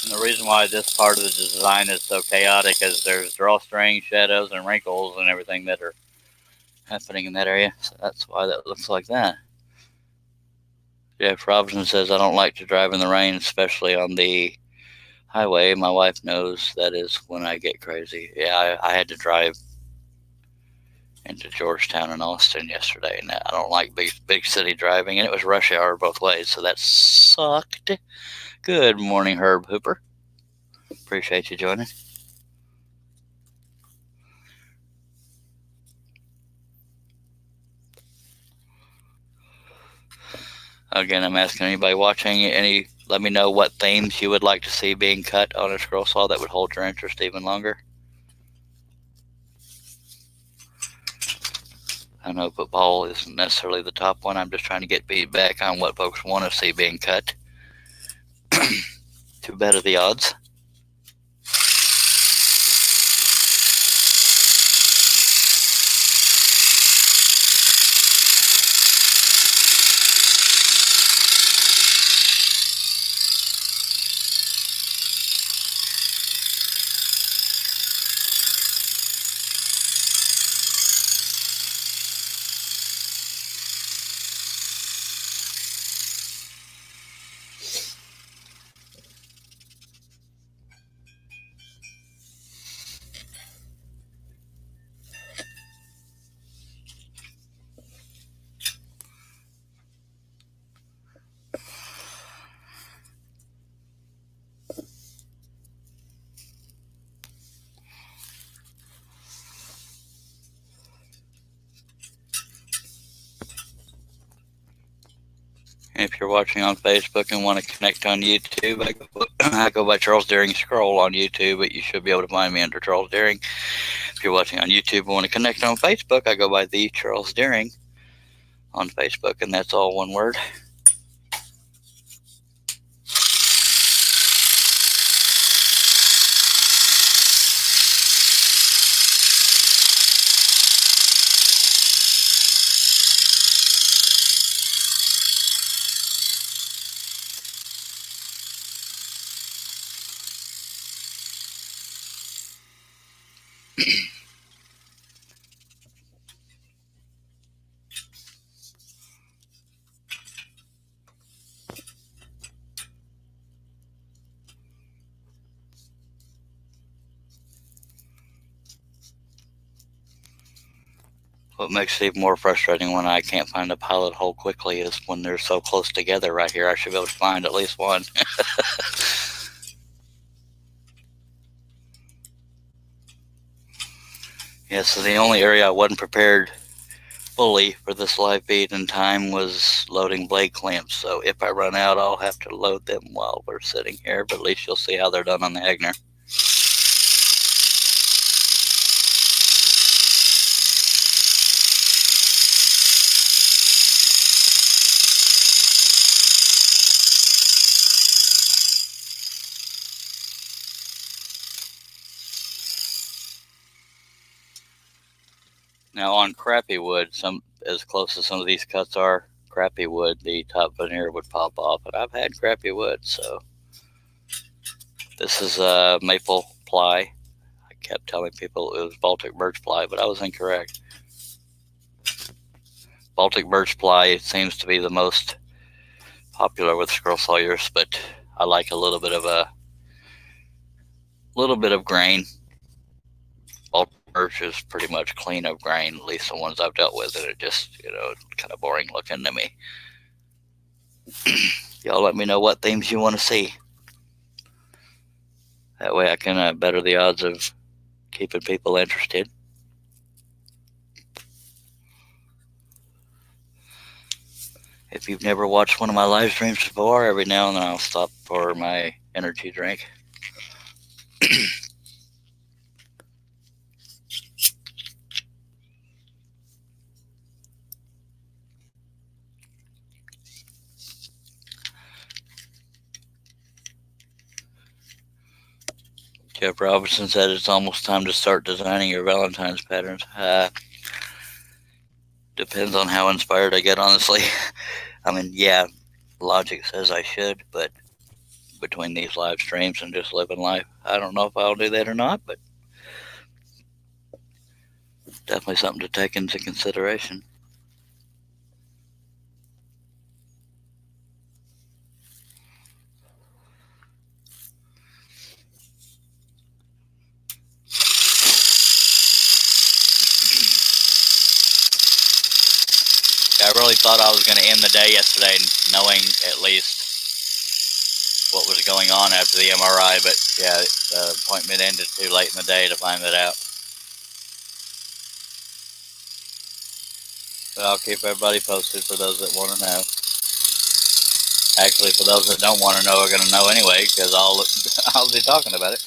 And the reason why this part of the design is so chaotic is there's drawstring, shadows, and wrinkles and everything that are happening in that area. So that's why that looks like that. Jeff Robinson says, I don't like to drive in the rain, especially on the highway. My wife knows that is when I get crazy. Yeah, I had to drive into Georgetown and Austin yesterday, and I don't like big city driving, and it was rush hour both ways, so that sucked. Good morning, Herb Hooper. Appreciate you joining. Again, I'm asking anybody watching, let me know what themes you would like to see being cut on a scroll saw that would hold your interest even longer. I know football isn't necessarily the top one. I'm just trying to get feedback on what folks want to see being cut to better the odds. If you're watching on Facebook and want to connect on YouTube, I go by Charles Deering Scroll on YouTube, but you should be able to find me under Charles Deering. If you're watching on YouTube and want to connect on Facebook, I go by the Charles Deering on Facebook, and that's all one word. What makes it even more frustrating when I can't find a pilot hole quickly is when they're so close together right here. I should be able to find at least one. Yeah, so the only area I wasn't prepared fully for this live feed in time was loading blade clamps. So if I run out, I'll have to load them while we're sitting here, but at least you'll see how they're done on the Hagner. Now on crappy wood, as close as some of these cuts are, crappy wood, the top veneer would pop off, but I've had crappy wood, so. This is maple ply. I kept telling people it was Baltic birch ply, but I was incorrect. Baltic birch ply seems to be the most popular with scroll sawyers, but I like a little bit of grain. Baltic birch is pretty much clean of grain, at least the ones I've dealt with, and it just, kind of boring looking to me. Y'all let me know what themes you want to see. That way I can better the odds of keeping people interested. If you've never watched one of my live streams before, every now and then I'll stop for my energy drink. Jeff Robinson said it's almost time to start designing your Valentine's patterns. Depends on how inspired I get, honestly. I mean, yeah, logic says I should, but between these live streams and just living life, I don't know if I'll do that or not, but definitely something to take into consideration. I really thought I was going to end the day yesterday knowing at least what was going on after the MRI, but yeah, the appointment ended too late in the day to find that out. But I'll keep everybody posted for those that want to know. Actually, for those that don't want to know are going to know anyway, because I'll be talking about it.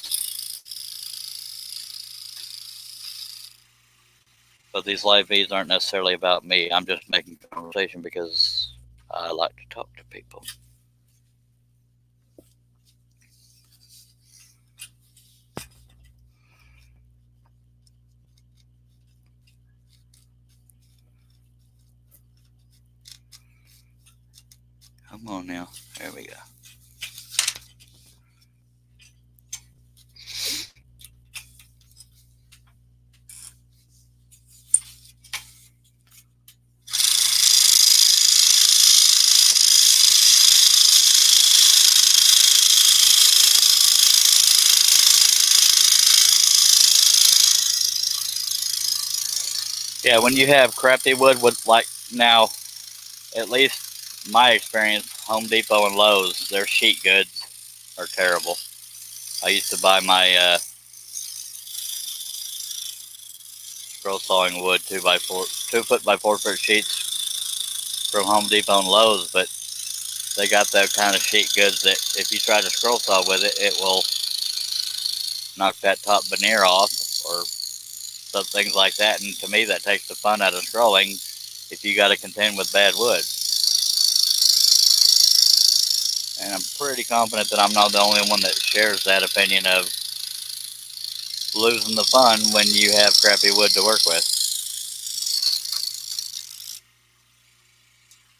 But these live feeds aren't necessarily about me. I'm just making conversation because I like to talk to people. Come on now. There we go. Yeah, when you have crappy wood with, like, now, at least my experience, Home Depot and Lowe's, their sheet goods are terrible. I used to buy my scroll sawing wood 2 foot by 4 foot sheets from Home Depot and Lowe's, but they got that kind of sheet goods that if you try to scroll saw with it, it will knock that top veneer off or some things like that. And to me, that takes the fun out of scrolling if you got to contend with bad wood. And I'm pretty confident that I'm not the only one that shares that opinion of losing the fun when you have crappy wood to work with.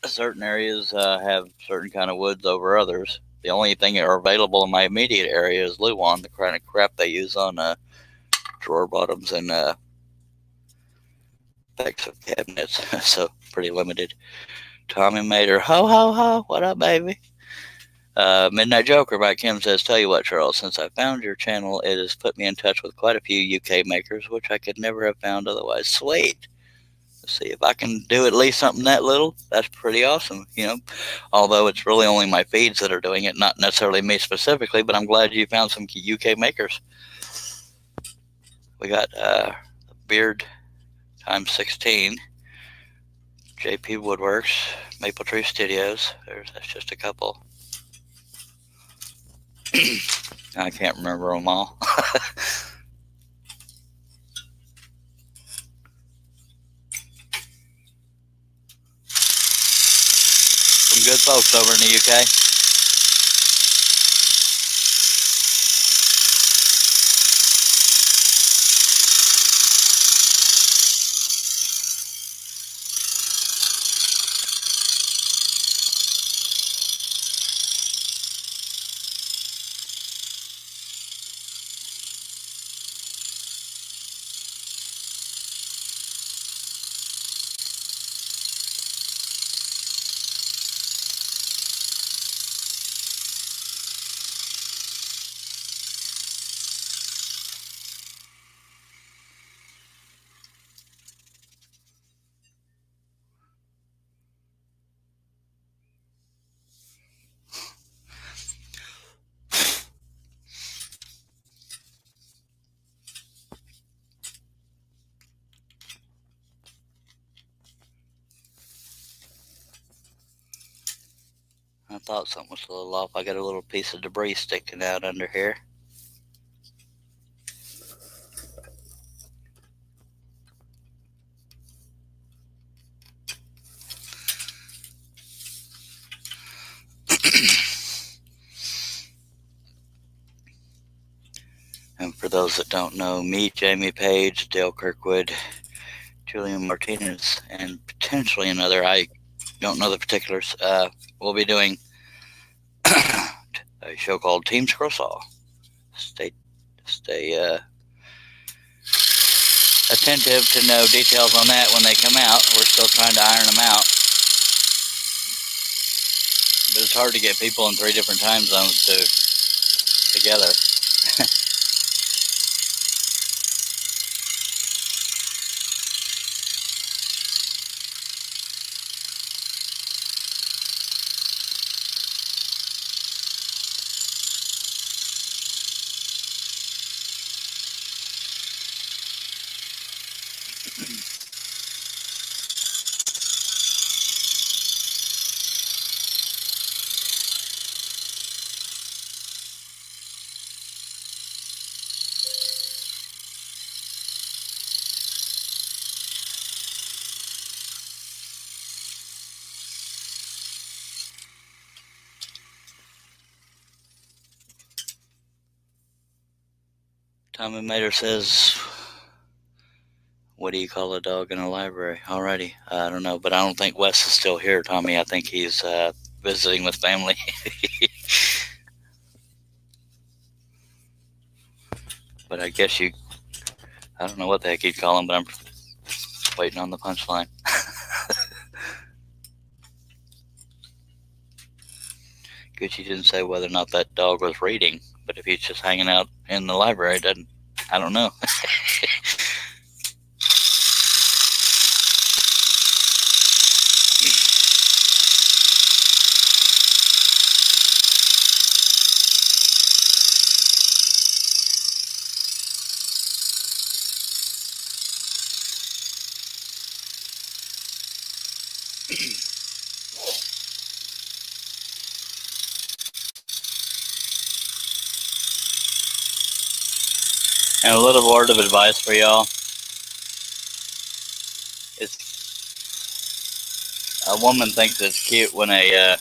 Certain areas have certain kind of woods over others. The only thing that are available in my immediate area is Luan, the kind of crap they use on drawer bottoms and backs of cabinets. So pretty limited. Tommy Mater, ho ho ho, what up, baby? Midnight Joker by Kim says, tell you what, Charles, since I found your channel, it has put me in touch with quite a few UK makers, which I could never have found otherwise. Sweet. Let's see if I can do at least something that little. That's pretty awesome, although it's really only my feeds that are doing it, not necessarily me specifically, but I'm glad you found some UK makers. We got Beard times 16, JP Woodworks, Maple Tree Studios. That's just a couple. I can't remember them all. Some good folks over in the UK. I thought something was a little off. I got a little piece of debris sticking out under here. And for those that don't know, me, Jamie Page, Dale Kirkwood, Julian Martinez, and potentially another, I don't know the particulars, we'll be doing a show called Team Scroll Saw. Stay attentive to know details on that when they come out. We're still trying to iron them out. But it's hard to get people in 3 different time zones together. Tommy Mater says, what do you call a dog in a library? Alrighty, I don't know, but I don't think Wes is still here, Tommy. I think he's visiting with family. But I guess I don't know what the heck you'd call him, but I'm waiting on the punchline. Gucci didn't say whether or not that dog was reading, but if he's just hanging out in the library, I don't know. And a little word of advice for y'all. A woman thinks it's cute when a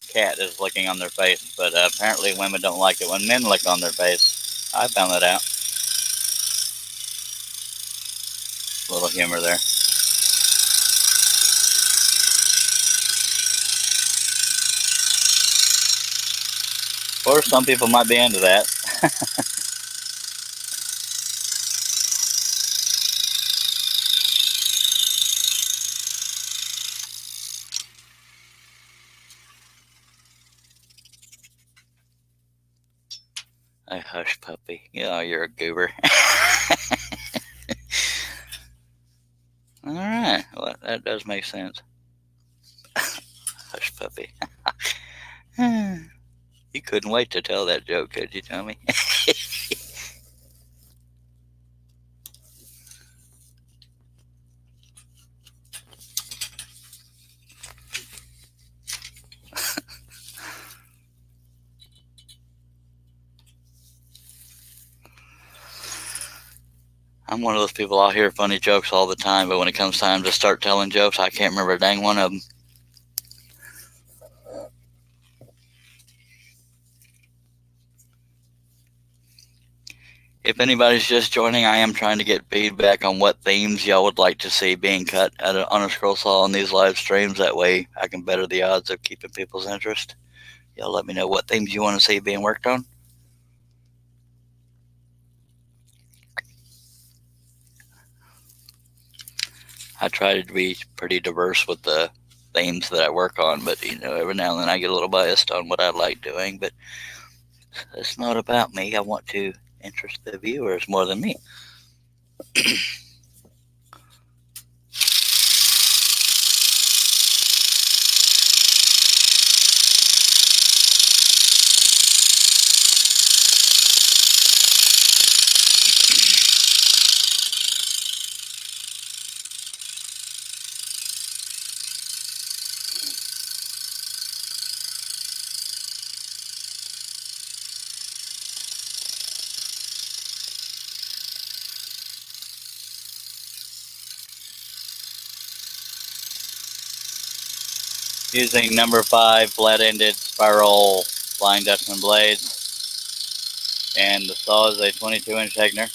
cat is licking on their face, but apparently women don't like it when men lick on their face. I found that out. A little humor there. Or some people might be into that. A hush puppy. Yeah, you're a goober. All right. Well, that does make sense. Hush puppy. You couldn't wait to tell that joke, could you, Tommy? I'm one of those people, I'll hear funny jokes all the time, but when it comes time to start telling jokes, I can't remember a dang one of them. If anybody's just joining, I am trying to get feedback on what themes y'all would like to see being cut on a scroll saw on these live streams. That way I can better the odds of keeping people's interest. Y'all let me know what themes you want to see being worked on. I try to be pretty diverse with the themes that I work on, but every now and then I get a little biased on what I like doing, but it's not about me. I want to interest the viewers more than me. Using number 5 flat-ended spiral flying Dutchman blades, and the saw is a 22-inch Hegner.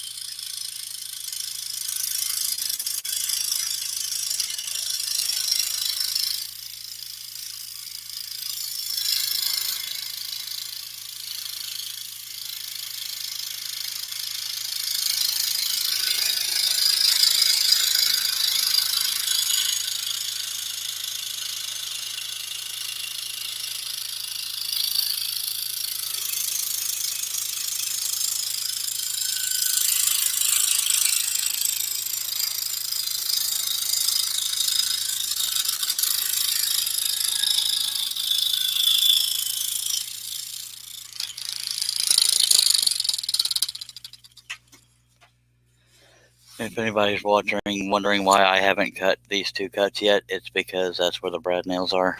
If anybody's wondering why I haven't cut these 2 cuts yet, it's because that's where the brad nails are.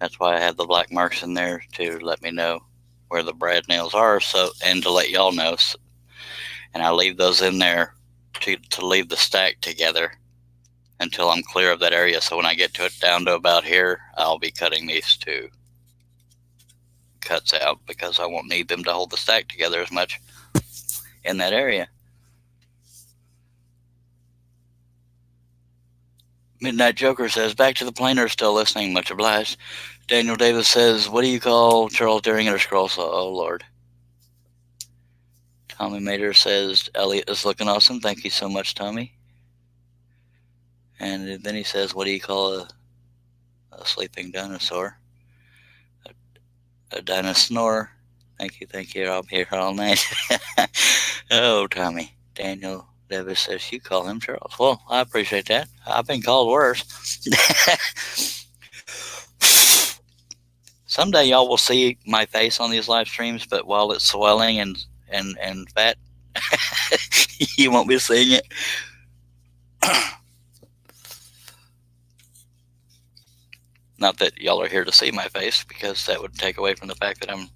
That's why I have the black marks in there, to let me know where the brad nails are, and to let y'all know. And I leave those in there to leave the stack together until I'm clear of that area. So when I get to it down to about here, I'll be cutting these 2 cuts out because I won't need them to hold the stack together as much. in that area. Midnight Joker says, back to the planer, still listening, much obliged. Daniel Davis says, what do you call Charles during Inner Scrolls? Oh, Lord. Tommy Mater says, Elliot is looking awesome. Thank you so much, Tommy. And then he says, what do you call a sleeping dinosaur? A dinosaur. Thank you. I'll be here all night. Oh, Tommy. Daniel Davis says, you call him Charles. Well, I appreciate that. I've been called worse. Someday y'all will see my face on these live streams, but while it's swelling and fat, you won't be seeing it. Not that y'all are here to see my face, because that would take away from the fact that I'm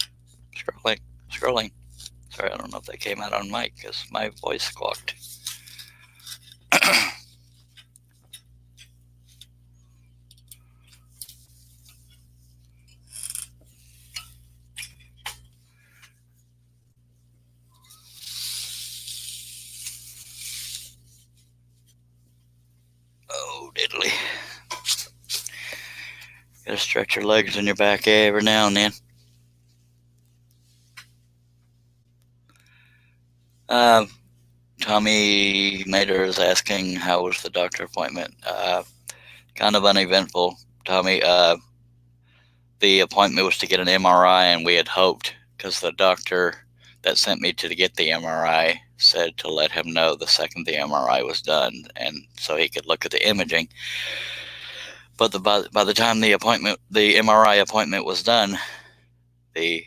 scrolling. Sorry, I don't know if that came out on mic because my voice squawked. Oh, diddly. Gotta stretch your legs and your back every now and then. Tommy Mater is asking, how was the doctor appointment? Kind of uneventful, Tommy. The appointment was to get an MRI, and we had hoped, because the doctor that sent me to get the MRI said to let him know the second the MRI was done, and so he could look at the imaging. But by the time the MRI appointment was done, it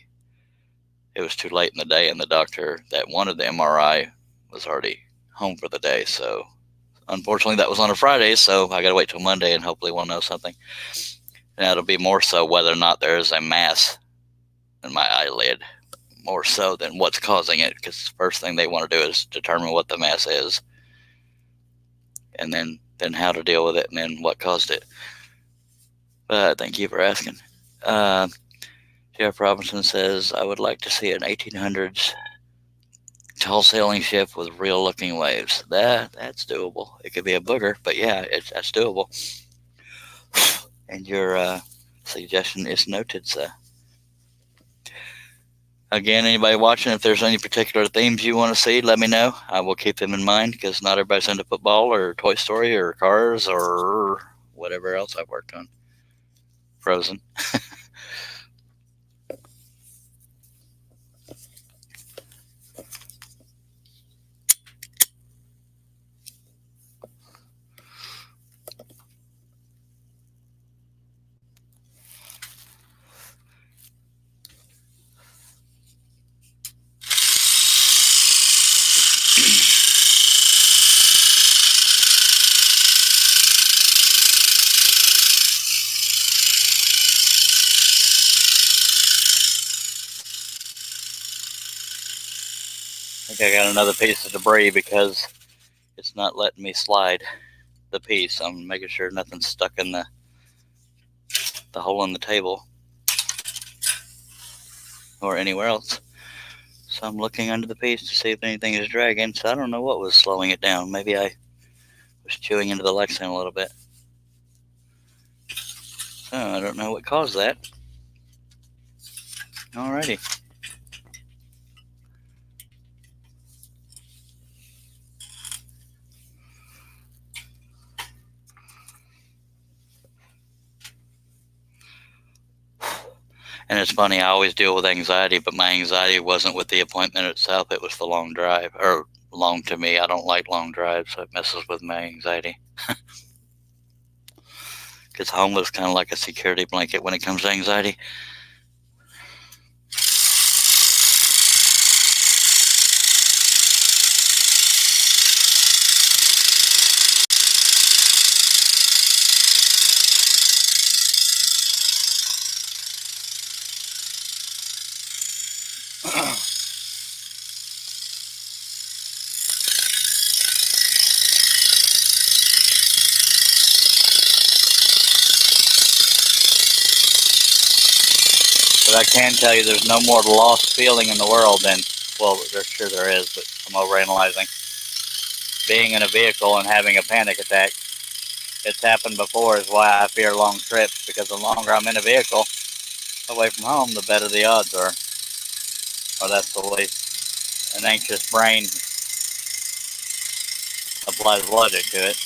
was too late in the day, and the doctor that wanted the MRI was already home for the day. So unfortunately, that was on a Friday, so I got to wait till Monday, and hopefully we'll know something. And that'll be more so whether or not there is a mass in my eyelid, more so than what's causing it, because the first thing they want to do is determine what the mass is, and then how to deal with it, and then what caused it. But thank you for asking. Jeff Robinson says, I would like to see an 1800s tall sailing ship with real looking waves. That's doable. It could be a booger, but yeah, that's doable. And your suggestion is noted, sir. Again, anybody watching, if there's any particular themes you want to see, let me know. I will keep them in mind, because not everybody's into football or Toy Story or cars or whatever else I've worked on. Frozen. I think I got another piece of debris because it's not letting me slide the piece. I'm making sure nothing's stuck in the hole in the table or anywhere else. So I'm looking under the piece to see if anything is dragging. So I don't know what was slowing it down. Maybe I was chewing into the Lexan a little bit. So I don't know what caused that. Alrighty. And it's funny, I always deal with anxiety, but my anxiety wasn't with the appointment itself. It was the long drive, or long to me. I don't like long drives, so it messes with my anxiety. Because home was kind of like a security blanket when it comes to anxiety. But I can tell you there's no more lost feeling in the world than, well, sure there is, but I'm overanalyzing. Being in a vehicle and having a panic attack. It's happened before, is why I fear long trips, because the longer I'm in a vehicle away from home, the better the odds are. Or that's the way an anxious brain applies logic to it.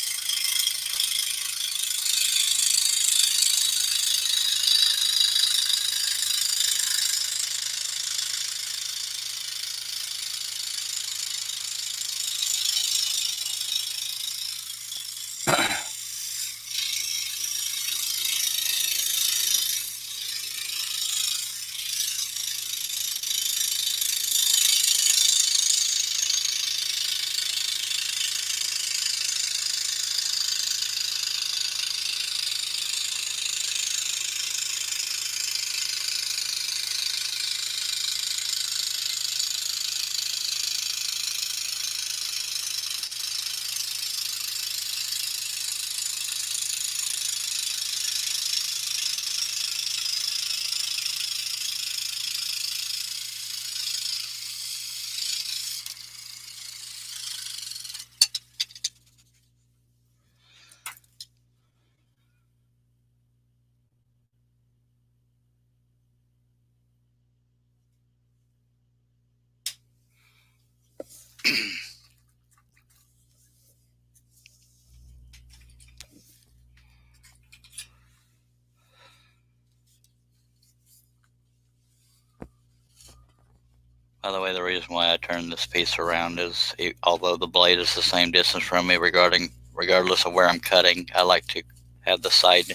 By the way, the reason why I turned this piece around is, although the blade is the same distance from me regardless of where I'm cutting, I like to have the side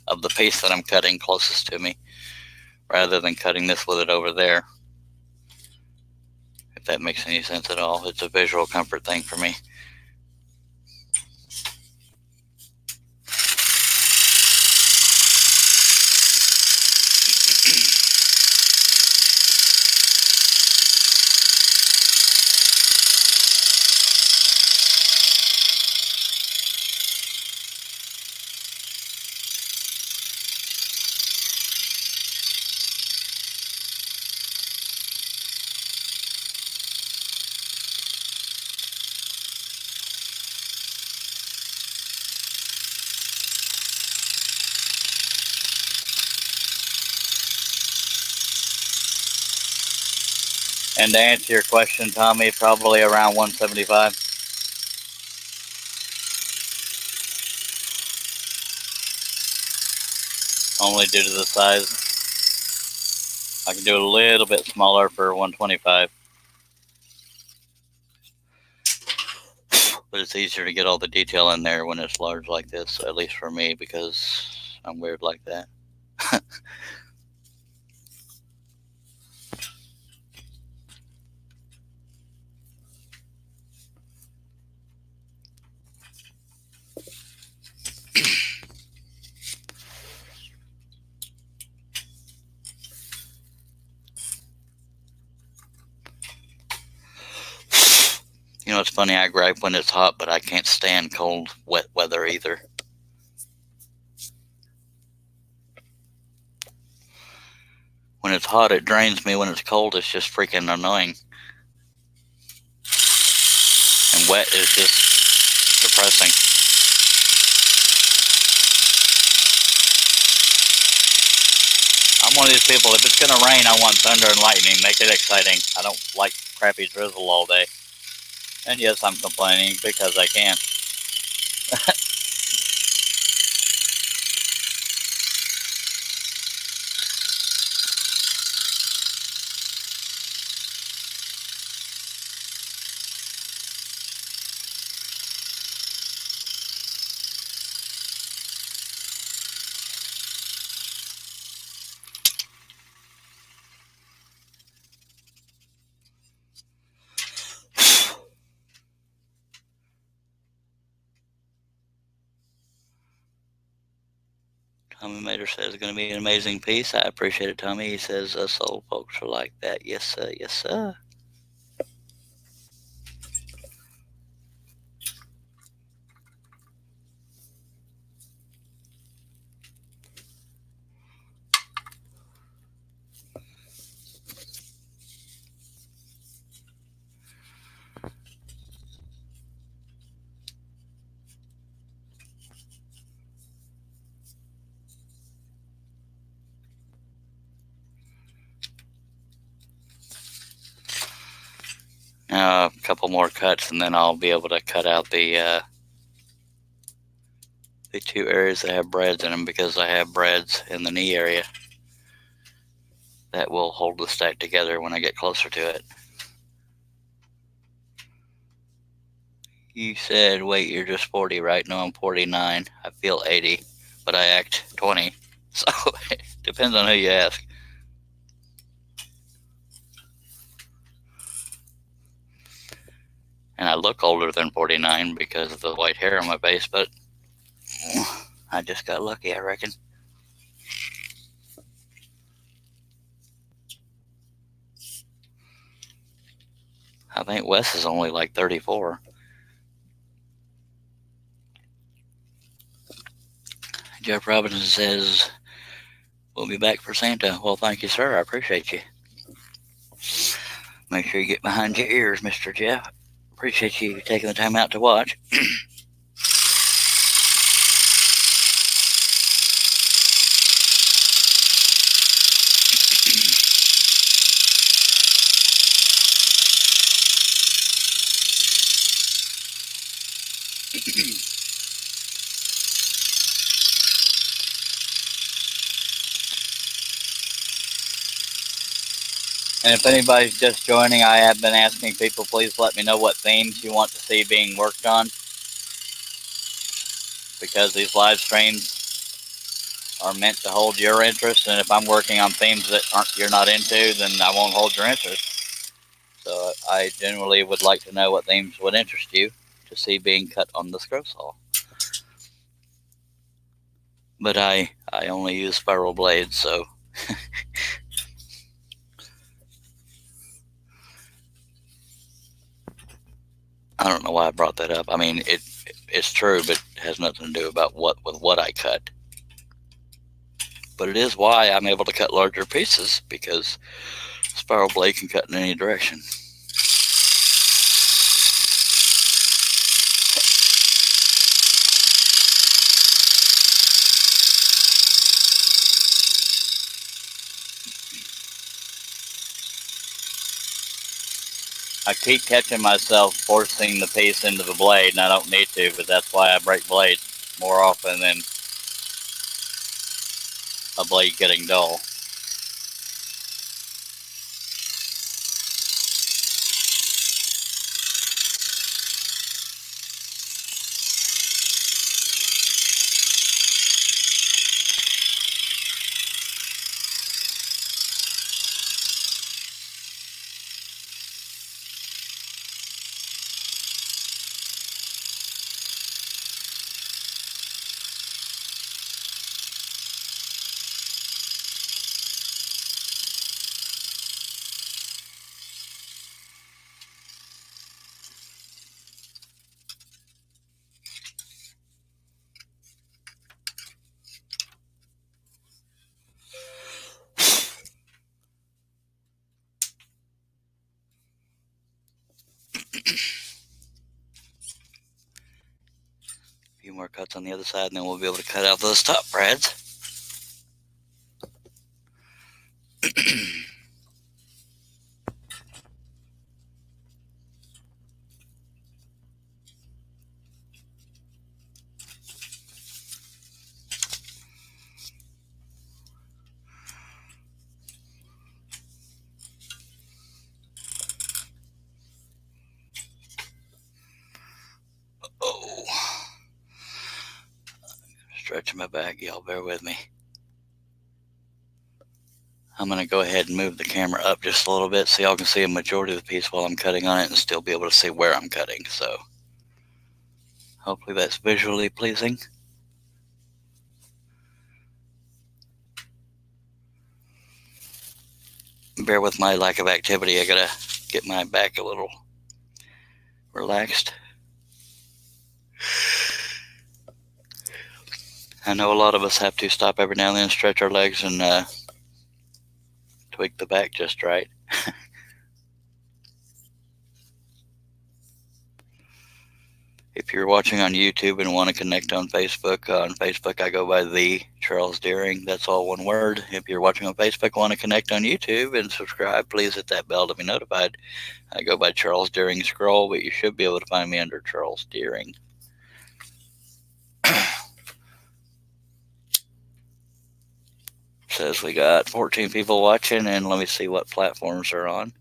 of the piece that I'm cutting closest to me, rather than cutting this with it over there. If that makes any sense at all. It's a visual comfort thing for me. And to answer your question, Tommy, probably around 175. Only due to the size. I can do it a little bit smaller for 125. But it's easier to get all the detail in there when it's large like this, at least for me, because I'm weird like that. You know, it's funny, I gripe when it's hot, but I can't stand cold, wet weather either. When it's hot, it drains me. When it's cold, it's just freaking annoying. And wet is just depressing. I'm one of these people, if it's going to rain, I want thunder and lightning. Make it exciting. I don't like crappy drizzle all day. And yes, I'm complaining because I can. Tommy Mater says it's going to be an amazing piece. I appreciate it, Tommy. He says us old folks are like that. Yes, sir. Yes, sir. A couple more cuts, and then I'll be able to cut out the 2 areas that have breads in them, because I have breads in the knee area that will hold the stack together when I get closer to it. You said, wait, you're just 40, right? No, I'm 49. I feel 80, but I act 20. So it depends on who you ask. And I look older than 49 because of the white hair on my face, but I just got lucky, I reckon. I think Wes is only like 34. Jeff Robinson says, we'll be back for Santa. Well, thank you, sir. I appreciate you. Make sure you get behind your ears, Mr. Jeff. Appreciate you taking the time out to watch. And if anybody's just joining, I have been asking people, please let me know what themes you want to see being worked on, because these live streams are meant to hold your interest, and if I'm working on themes that you're not into, then I won't hold your interest. So I generally would like to know what themes would interest you to see being cut on the scroll saw. But I only use spiral blades, so I don't know why I brought that up. I mean, it's true, but it has nothing to do with what I cut. But it is why I'm able to cut larger pieces, because spiral blade can cut in any direction. I keep catching myself forcing the piece into the blade, and I don't need to, but that's why I break blades more often than a blade getting dull. A few more cuts on the other side, and then we'll be able to cut out those top brads. Oh, stretching my back, y'all bear with me. I'm going to go ahead and move the camera up just a little bit so y'all can see a majority of the piece while I'm cutting on it, and still be able to see where I'm cutting. So hopefully that's visually pleasing. Bear with my lack of activity. I gotta get my back a little relaxed. I know a lot of us have to stop every now and then, stretch our legs, and tweak the back just right. If you're watching on YouTube and want to connect on Facebook I go by the Charles Deering. That's all one word. If you're watching on Facebook, want to connect on YouTube and subscribe, please hit that bell to be notified. I go by Charles Deering Scroll, but you should be able to find me under Charles Deering. Says we got 14 people watching, and let me see what platforms are on.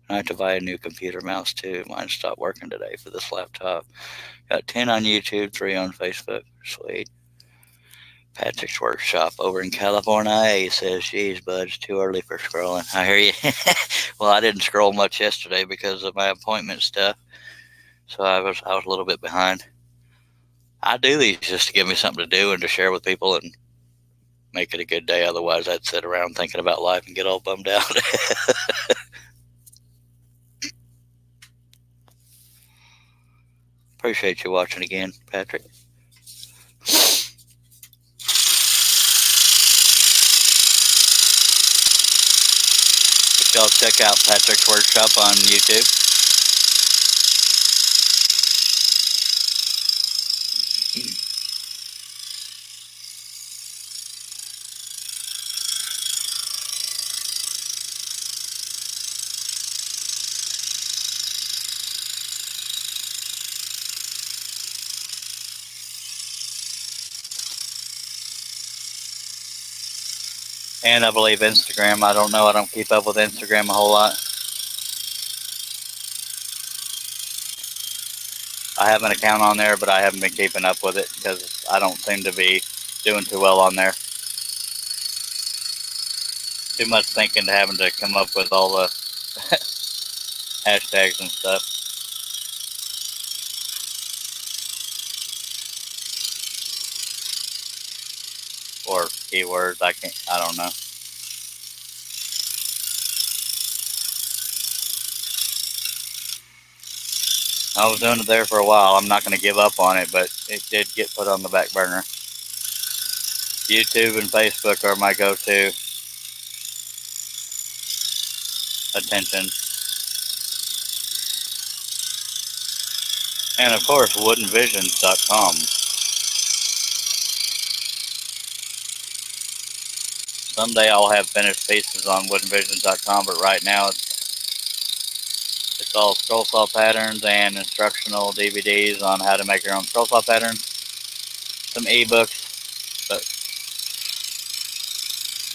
I have to buy a new computer mouse too. Mine stopped working today for this laptop. Got 10 on YouTube, 3 on Facebook. Sweet. Patrick's Workshop over in California. He says, geez, bud, it's too early for scrolling. I hear you. Well, I didn't scroll much yesterday because of my appointment stuff, so I was a little bit behind. I do these just to give me something to do and to share with people and make it a good day. Otherwise, I'd sit around thinking about life and get all bummed out. Appreciate you watching again, Patrick. If y'all check out Patrick's Workshop on YouTube. And I believe Instagram. I don't know. I don't keep up with Instagram a whole lot. I have an account on there, but I haven't been keeping up with it because I don't seem to be doing too well on there. Too much thinking to having to come up with all the hashtags and stuff. Or keywords. I don't know. I was doing it there for a while. I'm not going to give up on it, but it did get put on the back burner. YouTube and Facebook are my go-to attention. And of course, woodenvisions.com. Someday I'll have finished pieces on woodenvisions.com, but right now it's all scroll saw patterns and instructional DVDs on how to make your own scroll saw patterns. Some ebooks, but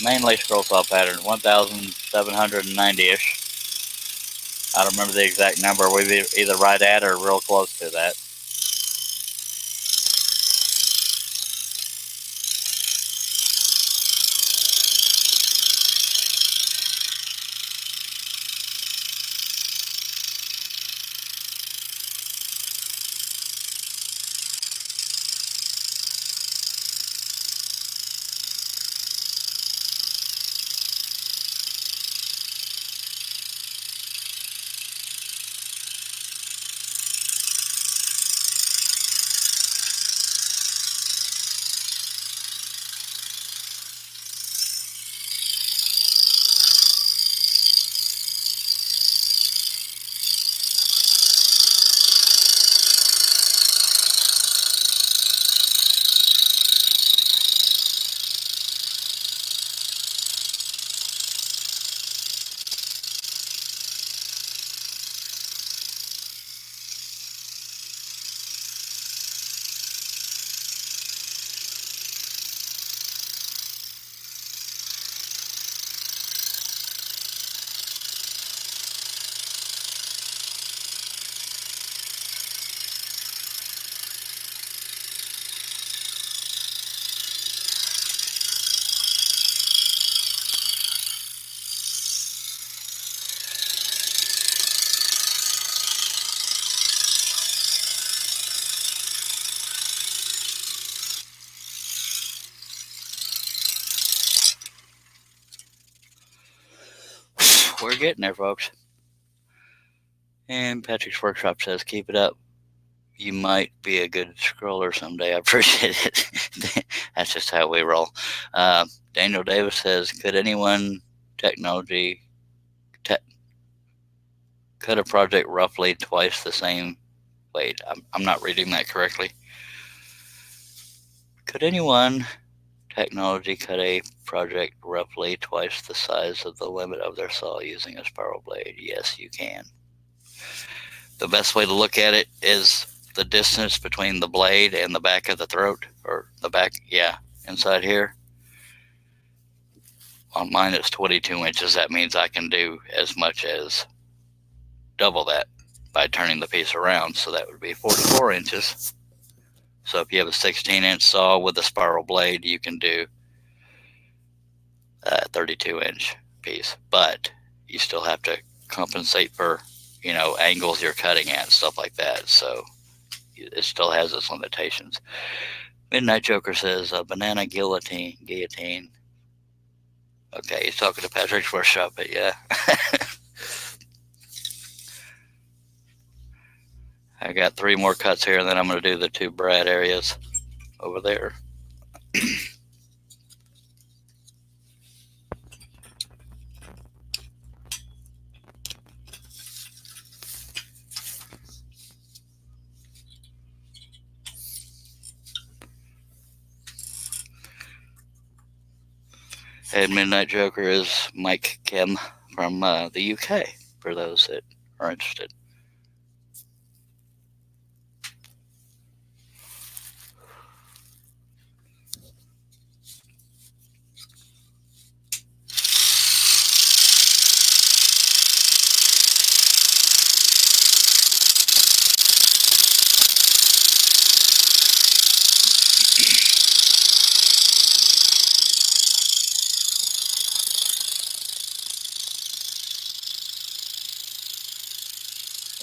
mainly scroll saw patterns, 1,790-ish. I don't remember the exact number. We're either right at or real close to that. We're getting there, folks. And Patrick's Workshop says, keep it up. You might be a good scroller someday. I appreciate it. That's just how we roll. Daniel Davis says, could anyone cut a project roughly twice the same Wait, I'm not reading that correctly. Could anyone technology cut a project roughly twice the size of the limit of their saw using a spiral blade? Yes, you can. The best way to look at it is the distance between the blade and the back of the throat, or the back, yeah, inside here. On mine it's 22 inches. That means I can do as much as double that by turning the piece around, so that would be 44 inches. So if you have a 16-inch saw with a spiral blade, you can do a 32-inch piece, but you still have to compensate for, angles you're cutting at and stuff like that. So it still has its limitations. Midnight Joker says a banana guillotine. Okay, he's talking to Patrick's workshop, but yeah. I got 3 more cuts here, and then I'm going to do the 2 brad areas over there. And Midnight Joker is Mike Kim from the UK, for those that are interested.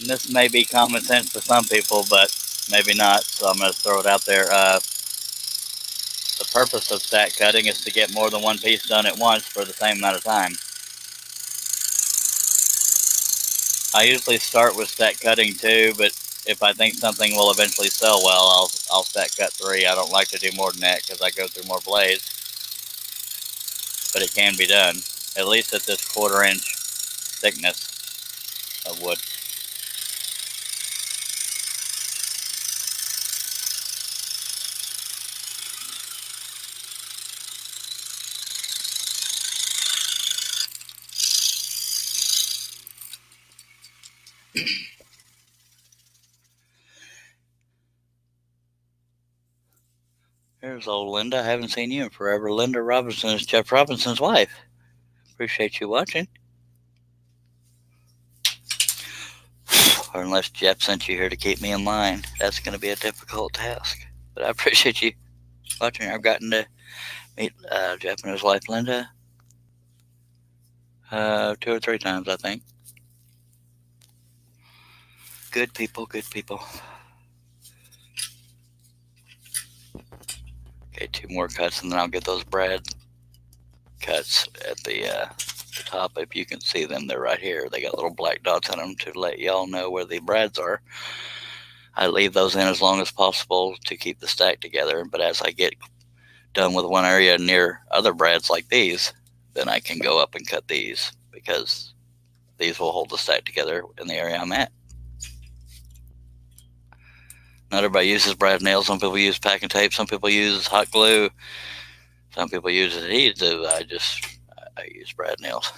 And this may be common sense to some people, but maybe not, so I'm going to throw it out there. The purpose of stack cutting is to get more than one piece done at once for the same amount of time. I usually start with stack cutting 2, but if I think something will eventually sell well, I'll stack cut 3. I don't like to do more than that because I go through more blades, but it can be done, at least at this 1/4 inch thickness of wood. There's old Linda. I haven't seen you in forever. Linda Robinson is Jeff Robinson's wife. Appreciate you watching. Or unless Jeff sent you here to keep me in line, that's going to be a difficult task. But I appreciate you watching. I've gotten to meet Jeff and his wife Linda 2 or 3 times, I think. Good people, good people. Okay, 2 more cuts, and then I'll get those brad cuts at the top. If you can see them, they're right here. They got little black dots on them to let y'all know where the brads are. I leave those in as long as possible to keep the stack together, but as I get done with one area near other brads like these, then I can go up and cut these, because these will hold the stack together in the area I'm at. Not everybody uses brad nails. Some people use packing tape. Some people use hot glue. Some people use adhesive. I use brad nails.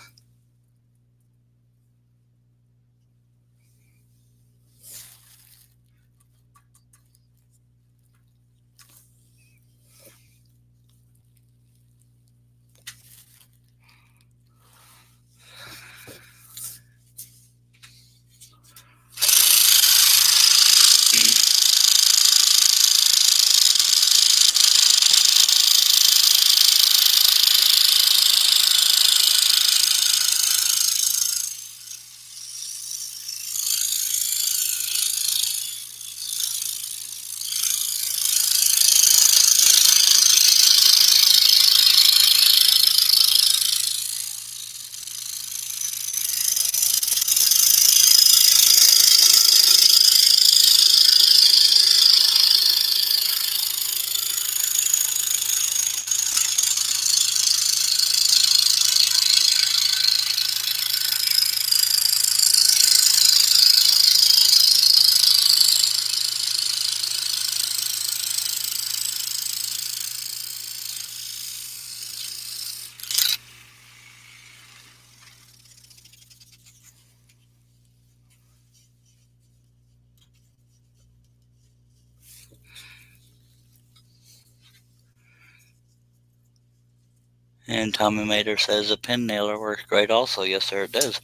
And Tommy Mater says a pen nailer works great also. Yes, sir, it does.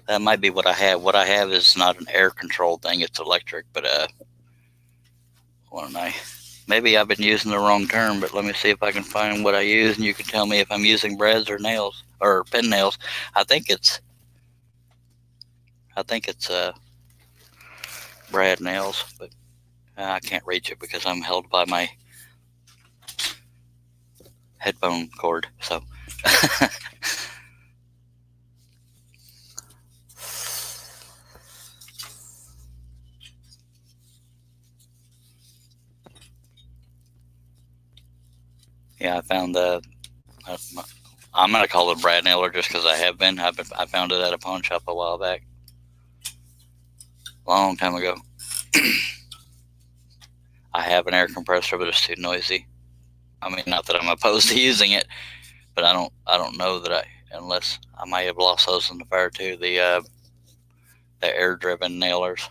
That might be what I have. What I have is not an air control thing. It's electric, but what don't I? Maybe I've been using the wrong term, but let me see if I can find what I use, and you can tell me if I'm using brads or nails or pen nails. I think it's brad nails, but I can't reach it because I'm held by my headphone cord. So yeah, I found I'm gonna call it a brad nailer just because I have been. I found it at a pawn shop a while back, long time ago. I have an air compressor, but it's too noisy. I mean, not that I'm opposed to using it, but I don't know that unless I might have lost those in the fire too. The air-driven nailers.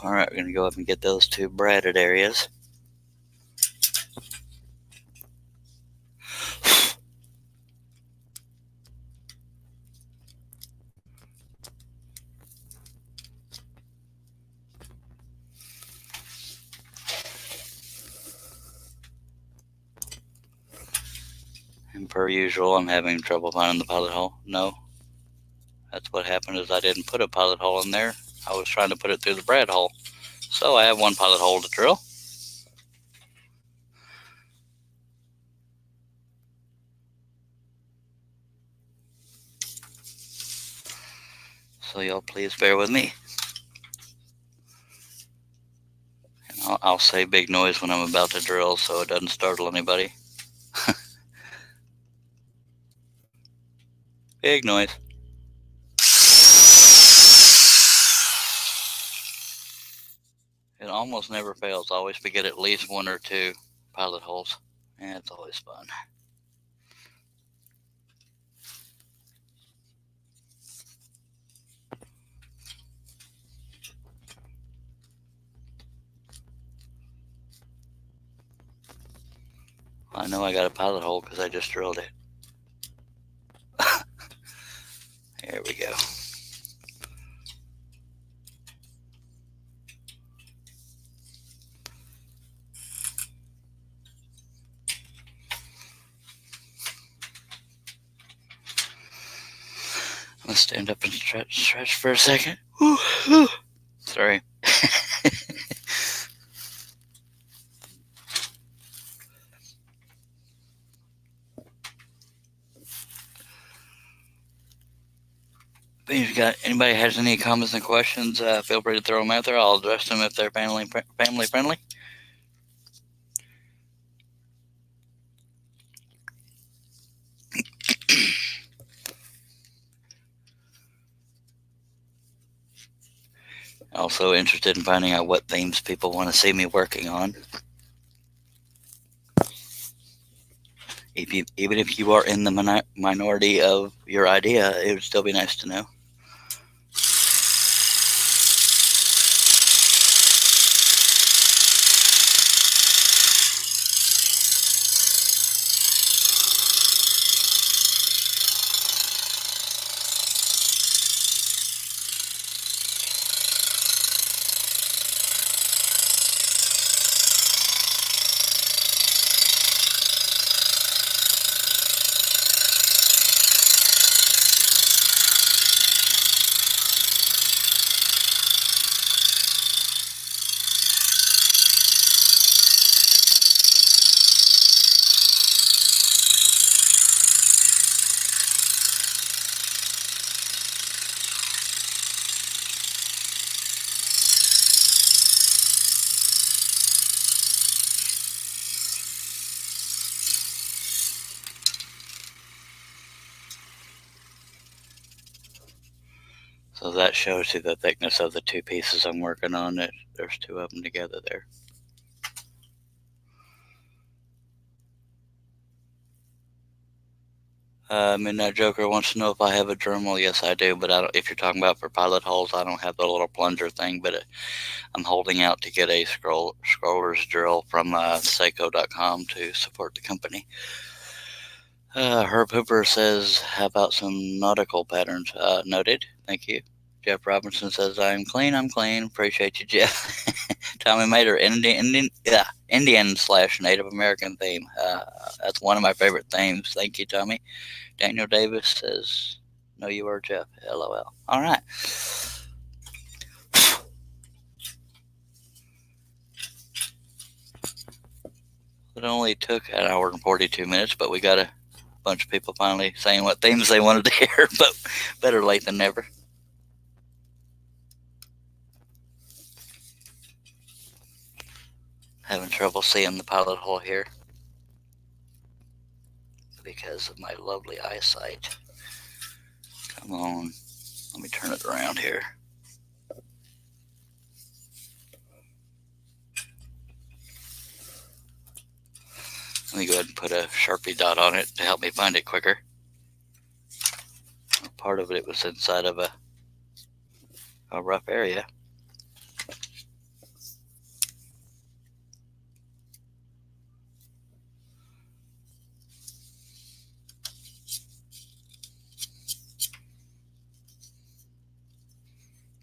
All right, we're gonna go up and get those two braided areas. And per usual, I'm having trouble finding the pilot hole. No, that's what happened is I didn't put a pilot hole in there. I was trying to put it through the brad hole. So I have one pilot hole to drill. So y'all please bear with me. And I'll say big noise when I'm about to drill so it doesn't startle anybody. Big noise. It almost never fails. I always get at least one or two pilot holes. And it's always fun. I know I got a pilot hole because I just drilled it. There we go. I'm gonna stand up and stretch for a second. Sorry. If anybody has any comments and questions, feel free to throw them out there. I'll address them if they're family friendly. Also interested in finding out what themes people want to see me working on. Even if you are in the minority of your idea, it would still be nice to know. So that shows you the thickness of the two pieces I'm working on. There's two of them together there. Midnight Joker wants to know if I have a Dremel. Yes, I do, but I don't, if you're talking about for pilot holes, I don't have the little plunger thing, but I'm holding out to get a scroller's drill from Seiko.com to support the company. Herb Hooper says, how about some nautical patterns? Noted. Thank you. Jeff Robinson says, I'm clean. Appreciate you, Jeff. Tommy Mater, Indian/Native American theme. That's one of my favorite themes. Thank you, Tommy. Daniel Davis says, no, you are Jeff. LOL. All right. It only took an hour and 42 minutes, but we got a bunch of people finally saying what themes they wanted to hear, but better late than never. Having trouble seeing the pilot hole here because of my lovely eyesight. Come on, let me turn it around here. Let me go ahead and put a Sharpie dot on it to help me find it quicker. Part of it was inside of a rough area.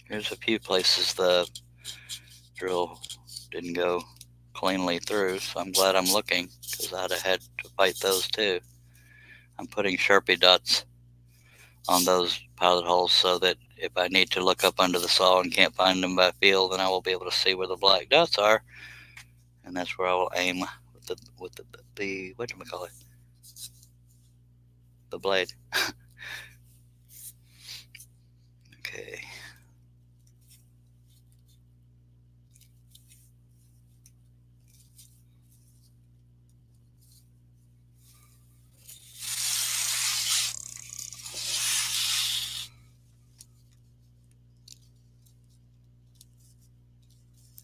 There's a few places the drill didn't go cleanly through, so I'm glad I'm looking, because I'd have had to fight those too. I'm putting Sharpie dots on those pilot holes so that if I need to look up under the saw and can't find them by feel, then I will be able to see where the black dots are, and that's where I will aim with the whatchamacallit, the blade. Okay.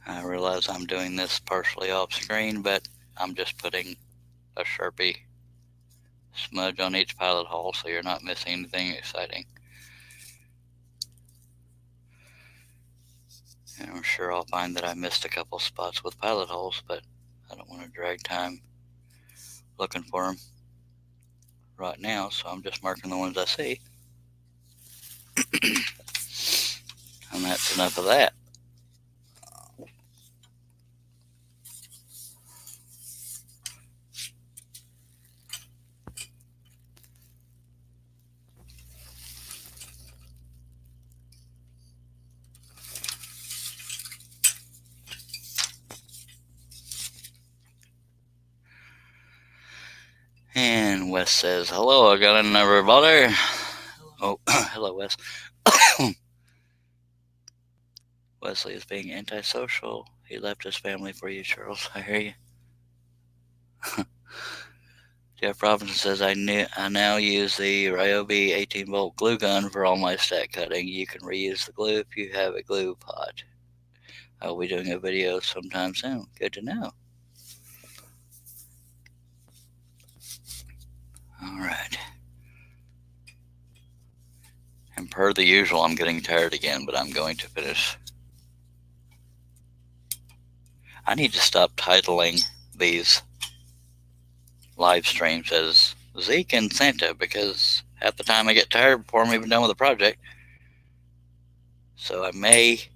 I realize I'm doing this partially off screen, but I'm just putting a Sharpie smudge on each pilot hole so you're not missing anything exciting. And I'm sure I'll find that I missed a couple spots with pilot holes, but I don't want to drag time looking for them right now, so I'm just marking the ones I see. And that's enough of that. And Wes says, hello, I got another butter. Oh, hello, Wes. Wesley is being antisocial. He left his family for you, Charles. I hear you. Jeff Robinson says, I now use the Ryobi 18-volt glue gun for all my stack cutting. You can reuse the glue if you have a glue pot. I will be doing a video sometime soon. Good to know. All right. And per the usual, I'm getting tired again, but I'm going to finish. I need to stop titling these live streams as Zeke and Santa, because half the time I get tired before I'm even done with the project. So I may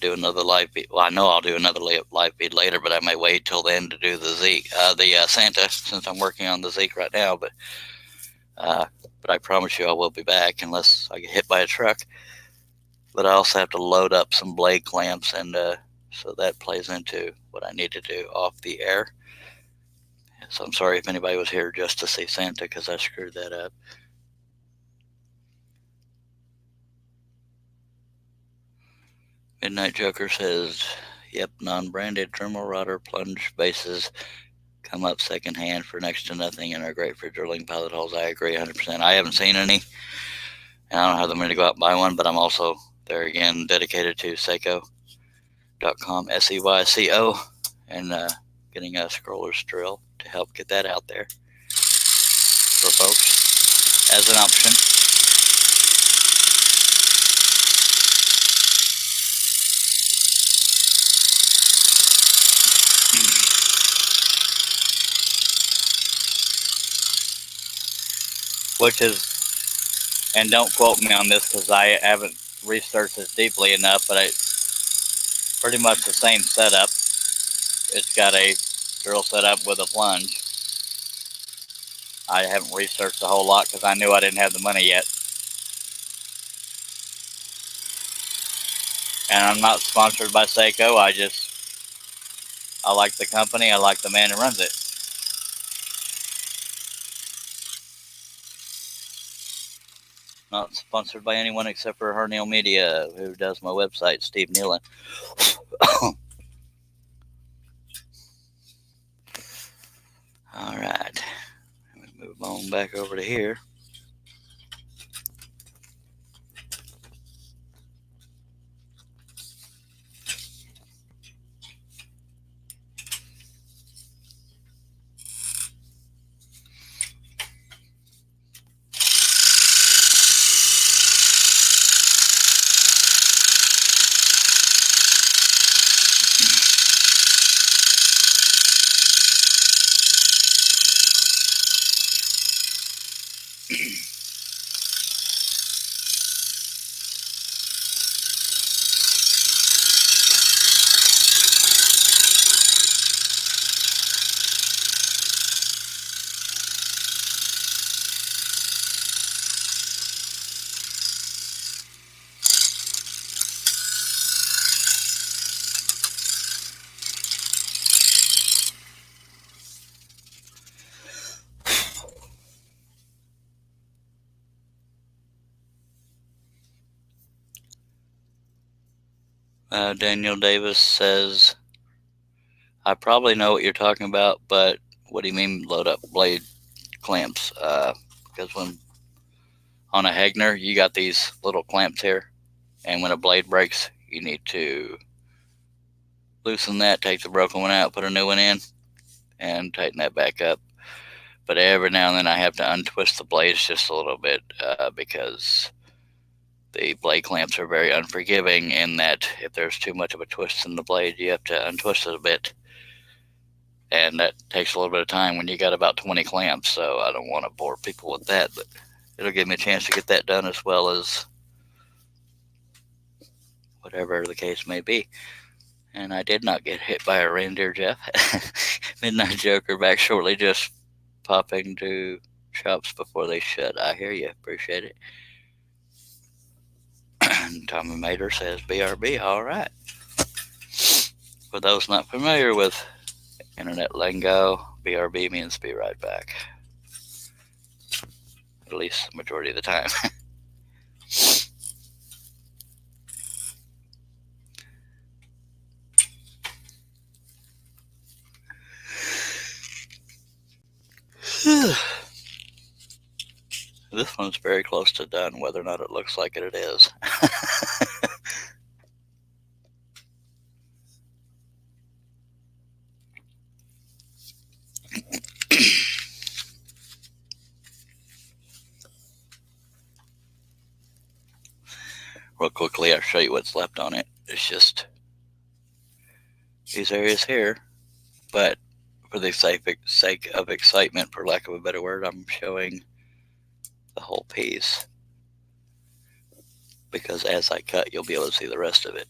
do another live feed. Well, I know I'll do another live feed later, but I may wait till then to do the Zeke, Santa, since I'm working on the Zeke right now. But I promise you I will be back unless I get hit by a truck. But I also have to load up some blade clamps, and so that plays into what I need to do off the air. So I'm sorry if anybody was here just to see Santa, because I screwed that up. Midnight Joker says, yep, non-branded Dremel router plunge bases come up secondhand for next to nothing and are great for drilling pilot holes. I agree 100%. I haven't seen any And I don't have the money to go out and buy one, but I'm also, there again, dedicated to Seyco.com, SEYCO, and getting a scroller's drill to help get that out there for folks as an option. Which is, and don't quote me on this because I haven't researched this deeply enough, but it's pretty much the same setup. It's got a drill setup with a plunge. I haven't researched a whole lot because I knew I didn't have the money yet. And I'm not sponsored by Seyco. I like the company. I like the man who runs it. Not sponsored by anyone except for Hernial Media, who does my website, Steve Nealon. All right. Let me move on back over to here. Daniel Davis says, I probably know what you're talking about, but what do you mean load up blade clamps? Because when on a Hagner, you got these little clamps here, and when a blade breaks, you need to loosen that, take the broken one out, put a new one in, and tighten that back up. But every now and then I have to untwist the blades just a little bit because the blade clamps are very unforgiving in that if there's too much of a twist in the blade, you have to untwist it a bit. And that takes a little bit of time when you got about 20 clamps, so I don't want to bore people with that, but it'll give me a chance to get that done as well as whatever the case may be. And I did not get hit by a reindeer, Jeff. Midnight Joker back shortly, just popping to shops before they shut. I hear you. Appreciate it. Tommy Mater says BRB. All right. For those not familiar with internet lingo, BRB means be right back. At least the majority of the time. This one's very close to done, whether or not it looks like it is. Real quickly, I'll show you what's left on it. It's just these areas here, but for the sake of excitement, for lack of a better word, I'm showing the whole piece, because as I cut, you'll be able to see the rest of it.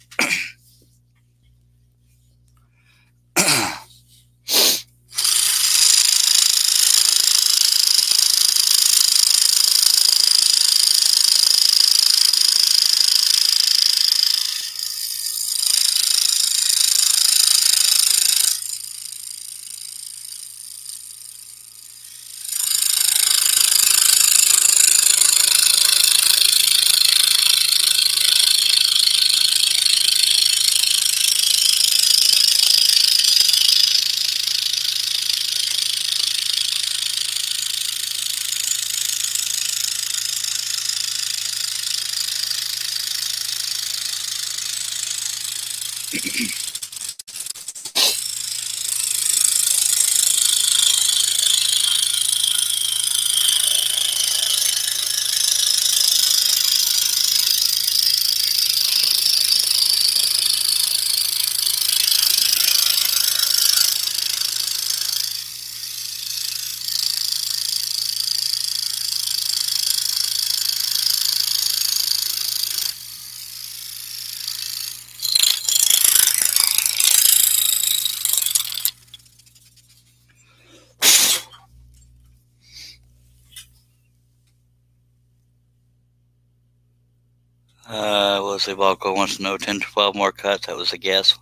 We'll see. Balco wants to know 10 to 12 more cuts. That was a guess.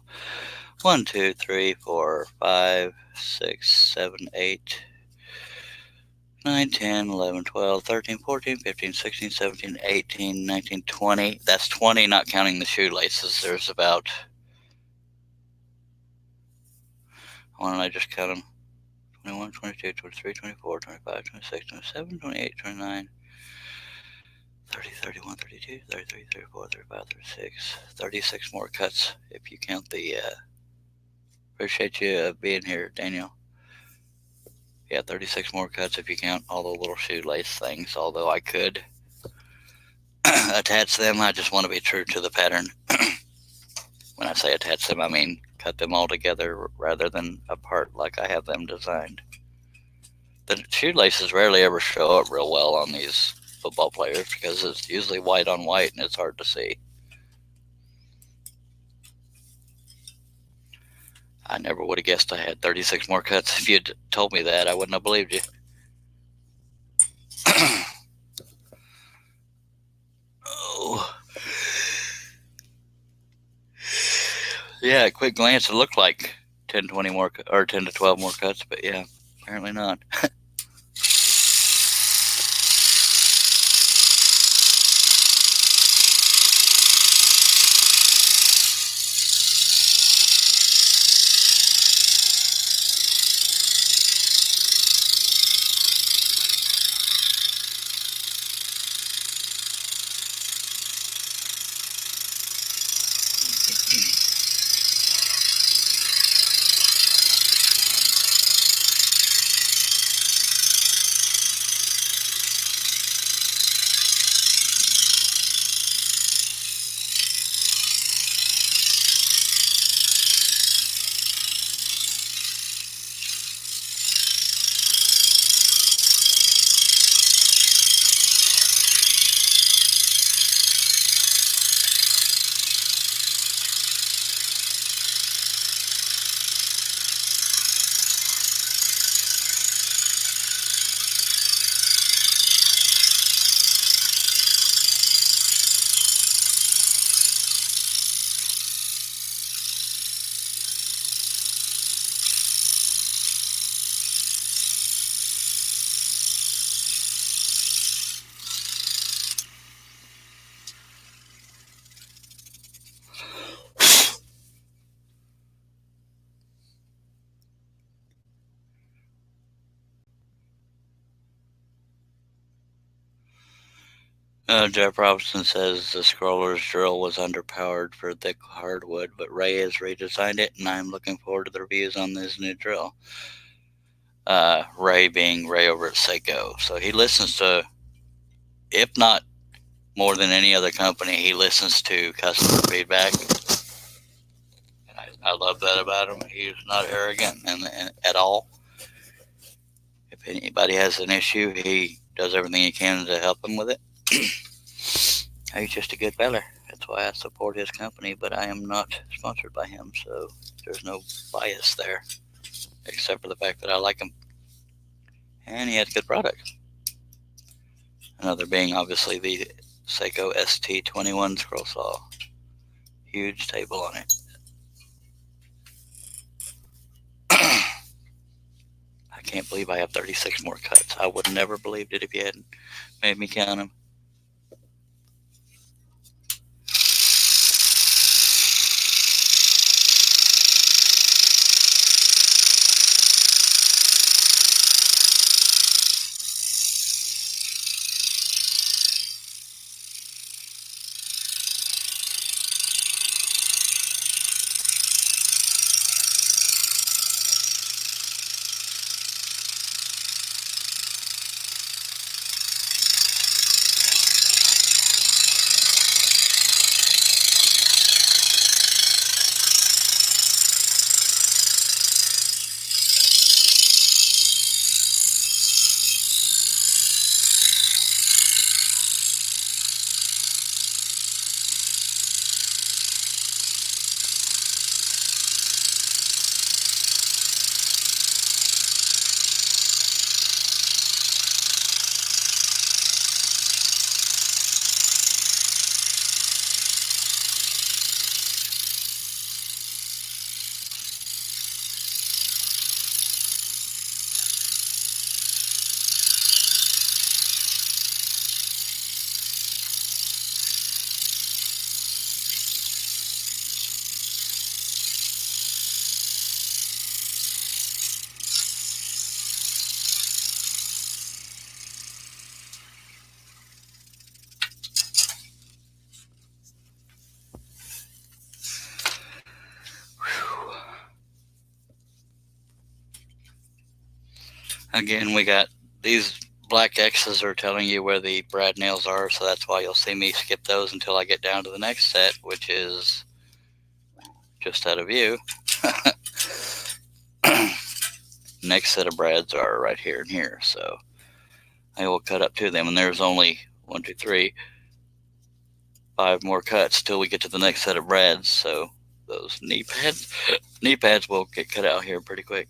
1, 2, 3, 4, 5, 6, 7, 8, 9, 10, 11, 12, 13, 14, 15, 16, 17, 18, 19, 20. That's 20, not counting the shoelaces. There's about, why don't I just count them? 21, 22, 23, 24, 25, 26, 27, 28, 29, 30, 31, 32, 33, 34, 35, 36. 36 more cuts if you count the, appreciate you being here, Daniel. Yeah, 36 more cuts if you count all the little shoelace things, although I could attach them. I just want to be true to the pattern. When I say attach them, I mean cut them all together rather than apart like I have them designed. The shoelaces rarely ever show up real well on these football players because it's usually white on white and it's hard to see. I never would have guessed I had 36 more cuts. If you'd told me that, I wouldn't have believed you. Oh. Yeah, at quick glance, it looked like 10, 20 more, or 10 to 12 more cuts, but yeah, apparently not. Jeff Robinson says the scroller's drill was underpowered for thick hardwood, but Ray has redesigned it, and I'm looking forward to the reviews on this new drill. Ray being Ray over at Seiko. So he listens to, if not more than any other company, he listens to customer feedback. And I love that about him. He's not arrogant at all. If anybody has an issue, he does everything he can to help them with it. He's just a good feller. That's why I support his company, but I am not sponsored by him, so there's no bias there, except for the fact that I like him. And he has good products. Another being obviously the Seiko ST21 scroll saw. Huge table on it. I can't believe I have 36 more cuts. I would never believed it if you hadn't made me count them. Again, we got these black X's are telling you where the brad nails are, so that's why you'll see me skip those until I get down to the next set, which is just out of view. Next set of brads are right here and here, so I will cut up to them, and there's only 1, 2, 3, 5 more cuts till we get to the next set of brads, so those knee pads will get cut out here pretty quick.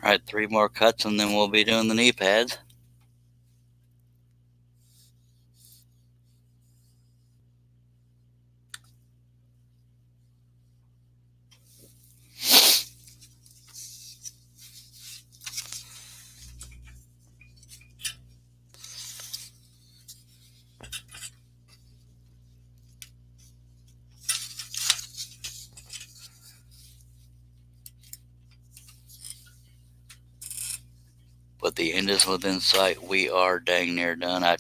All right, 3 more cuts and then we'll be doing the knee pads. But the end is within sight. We are dang near done. I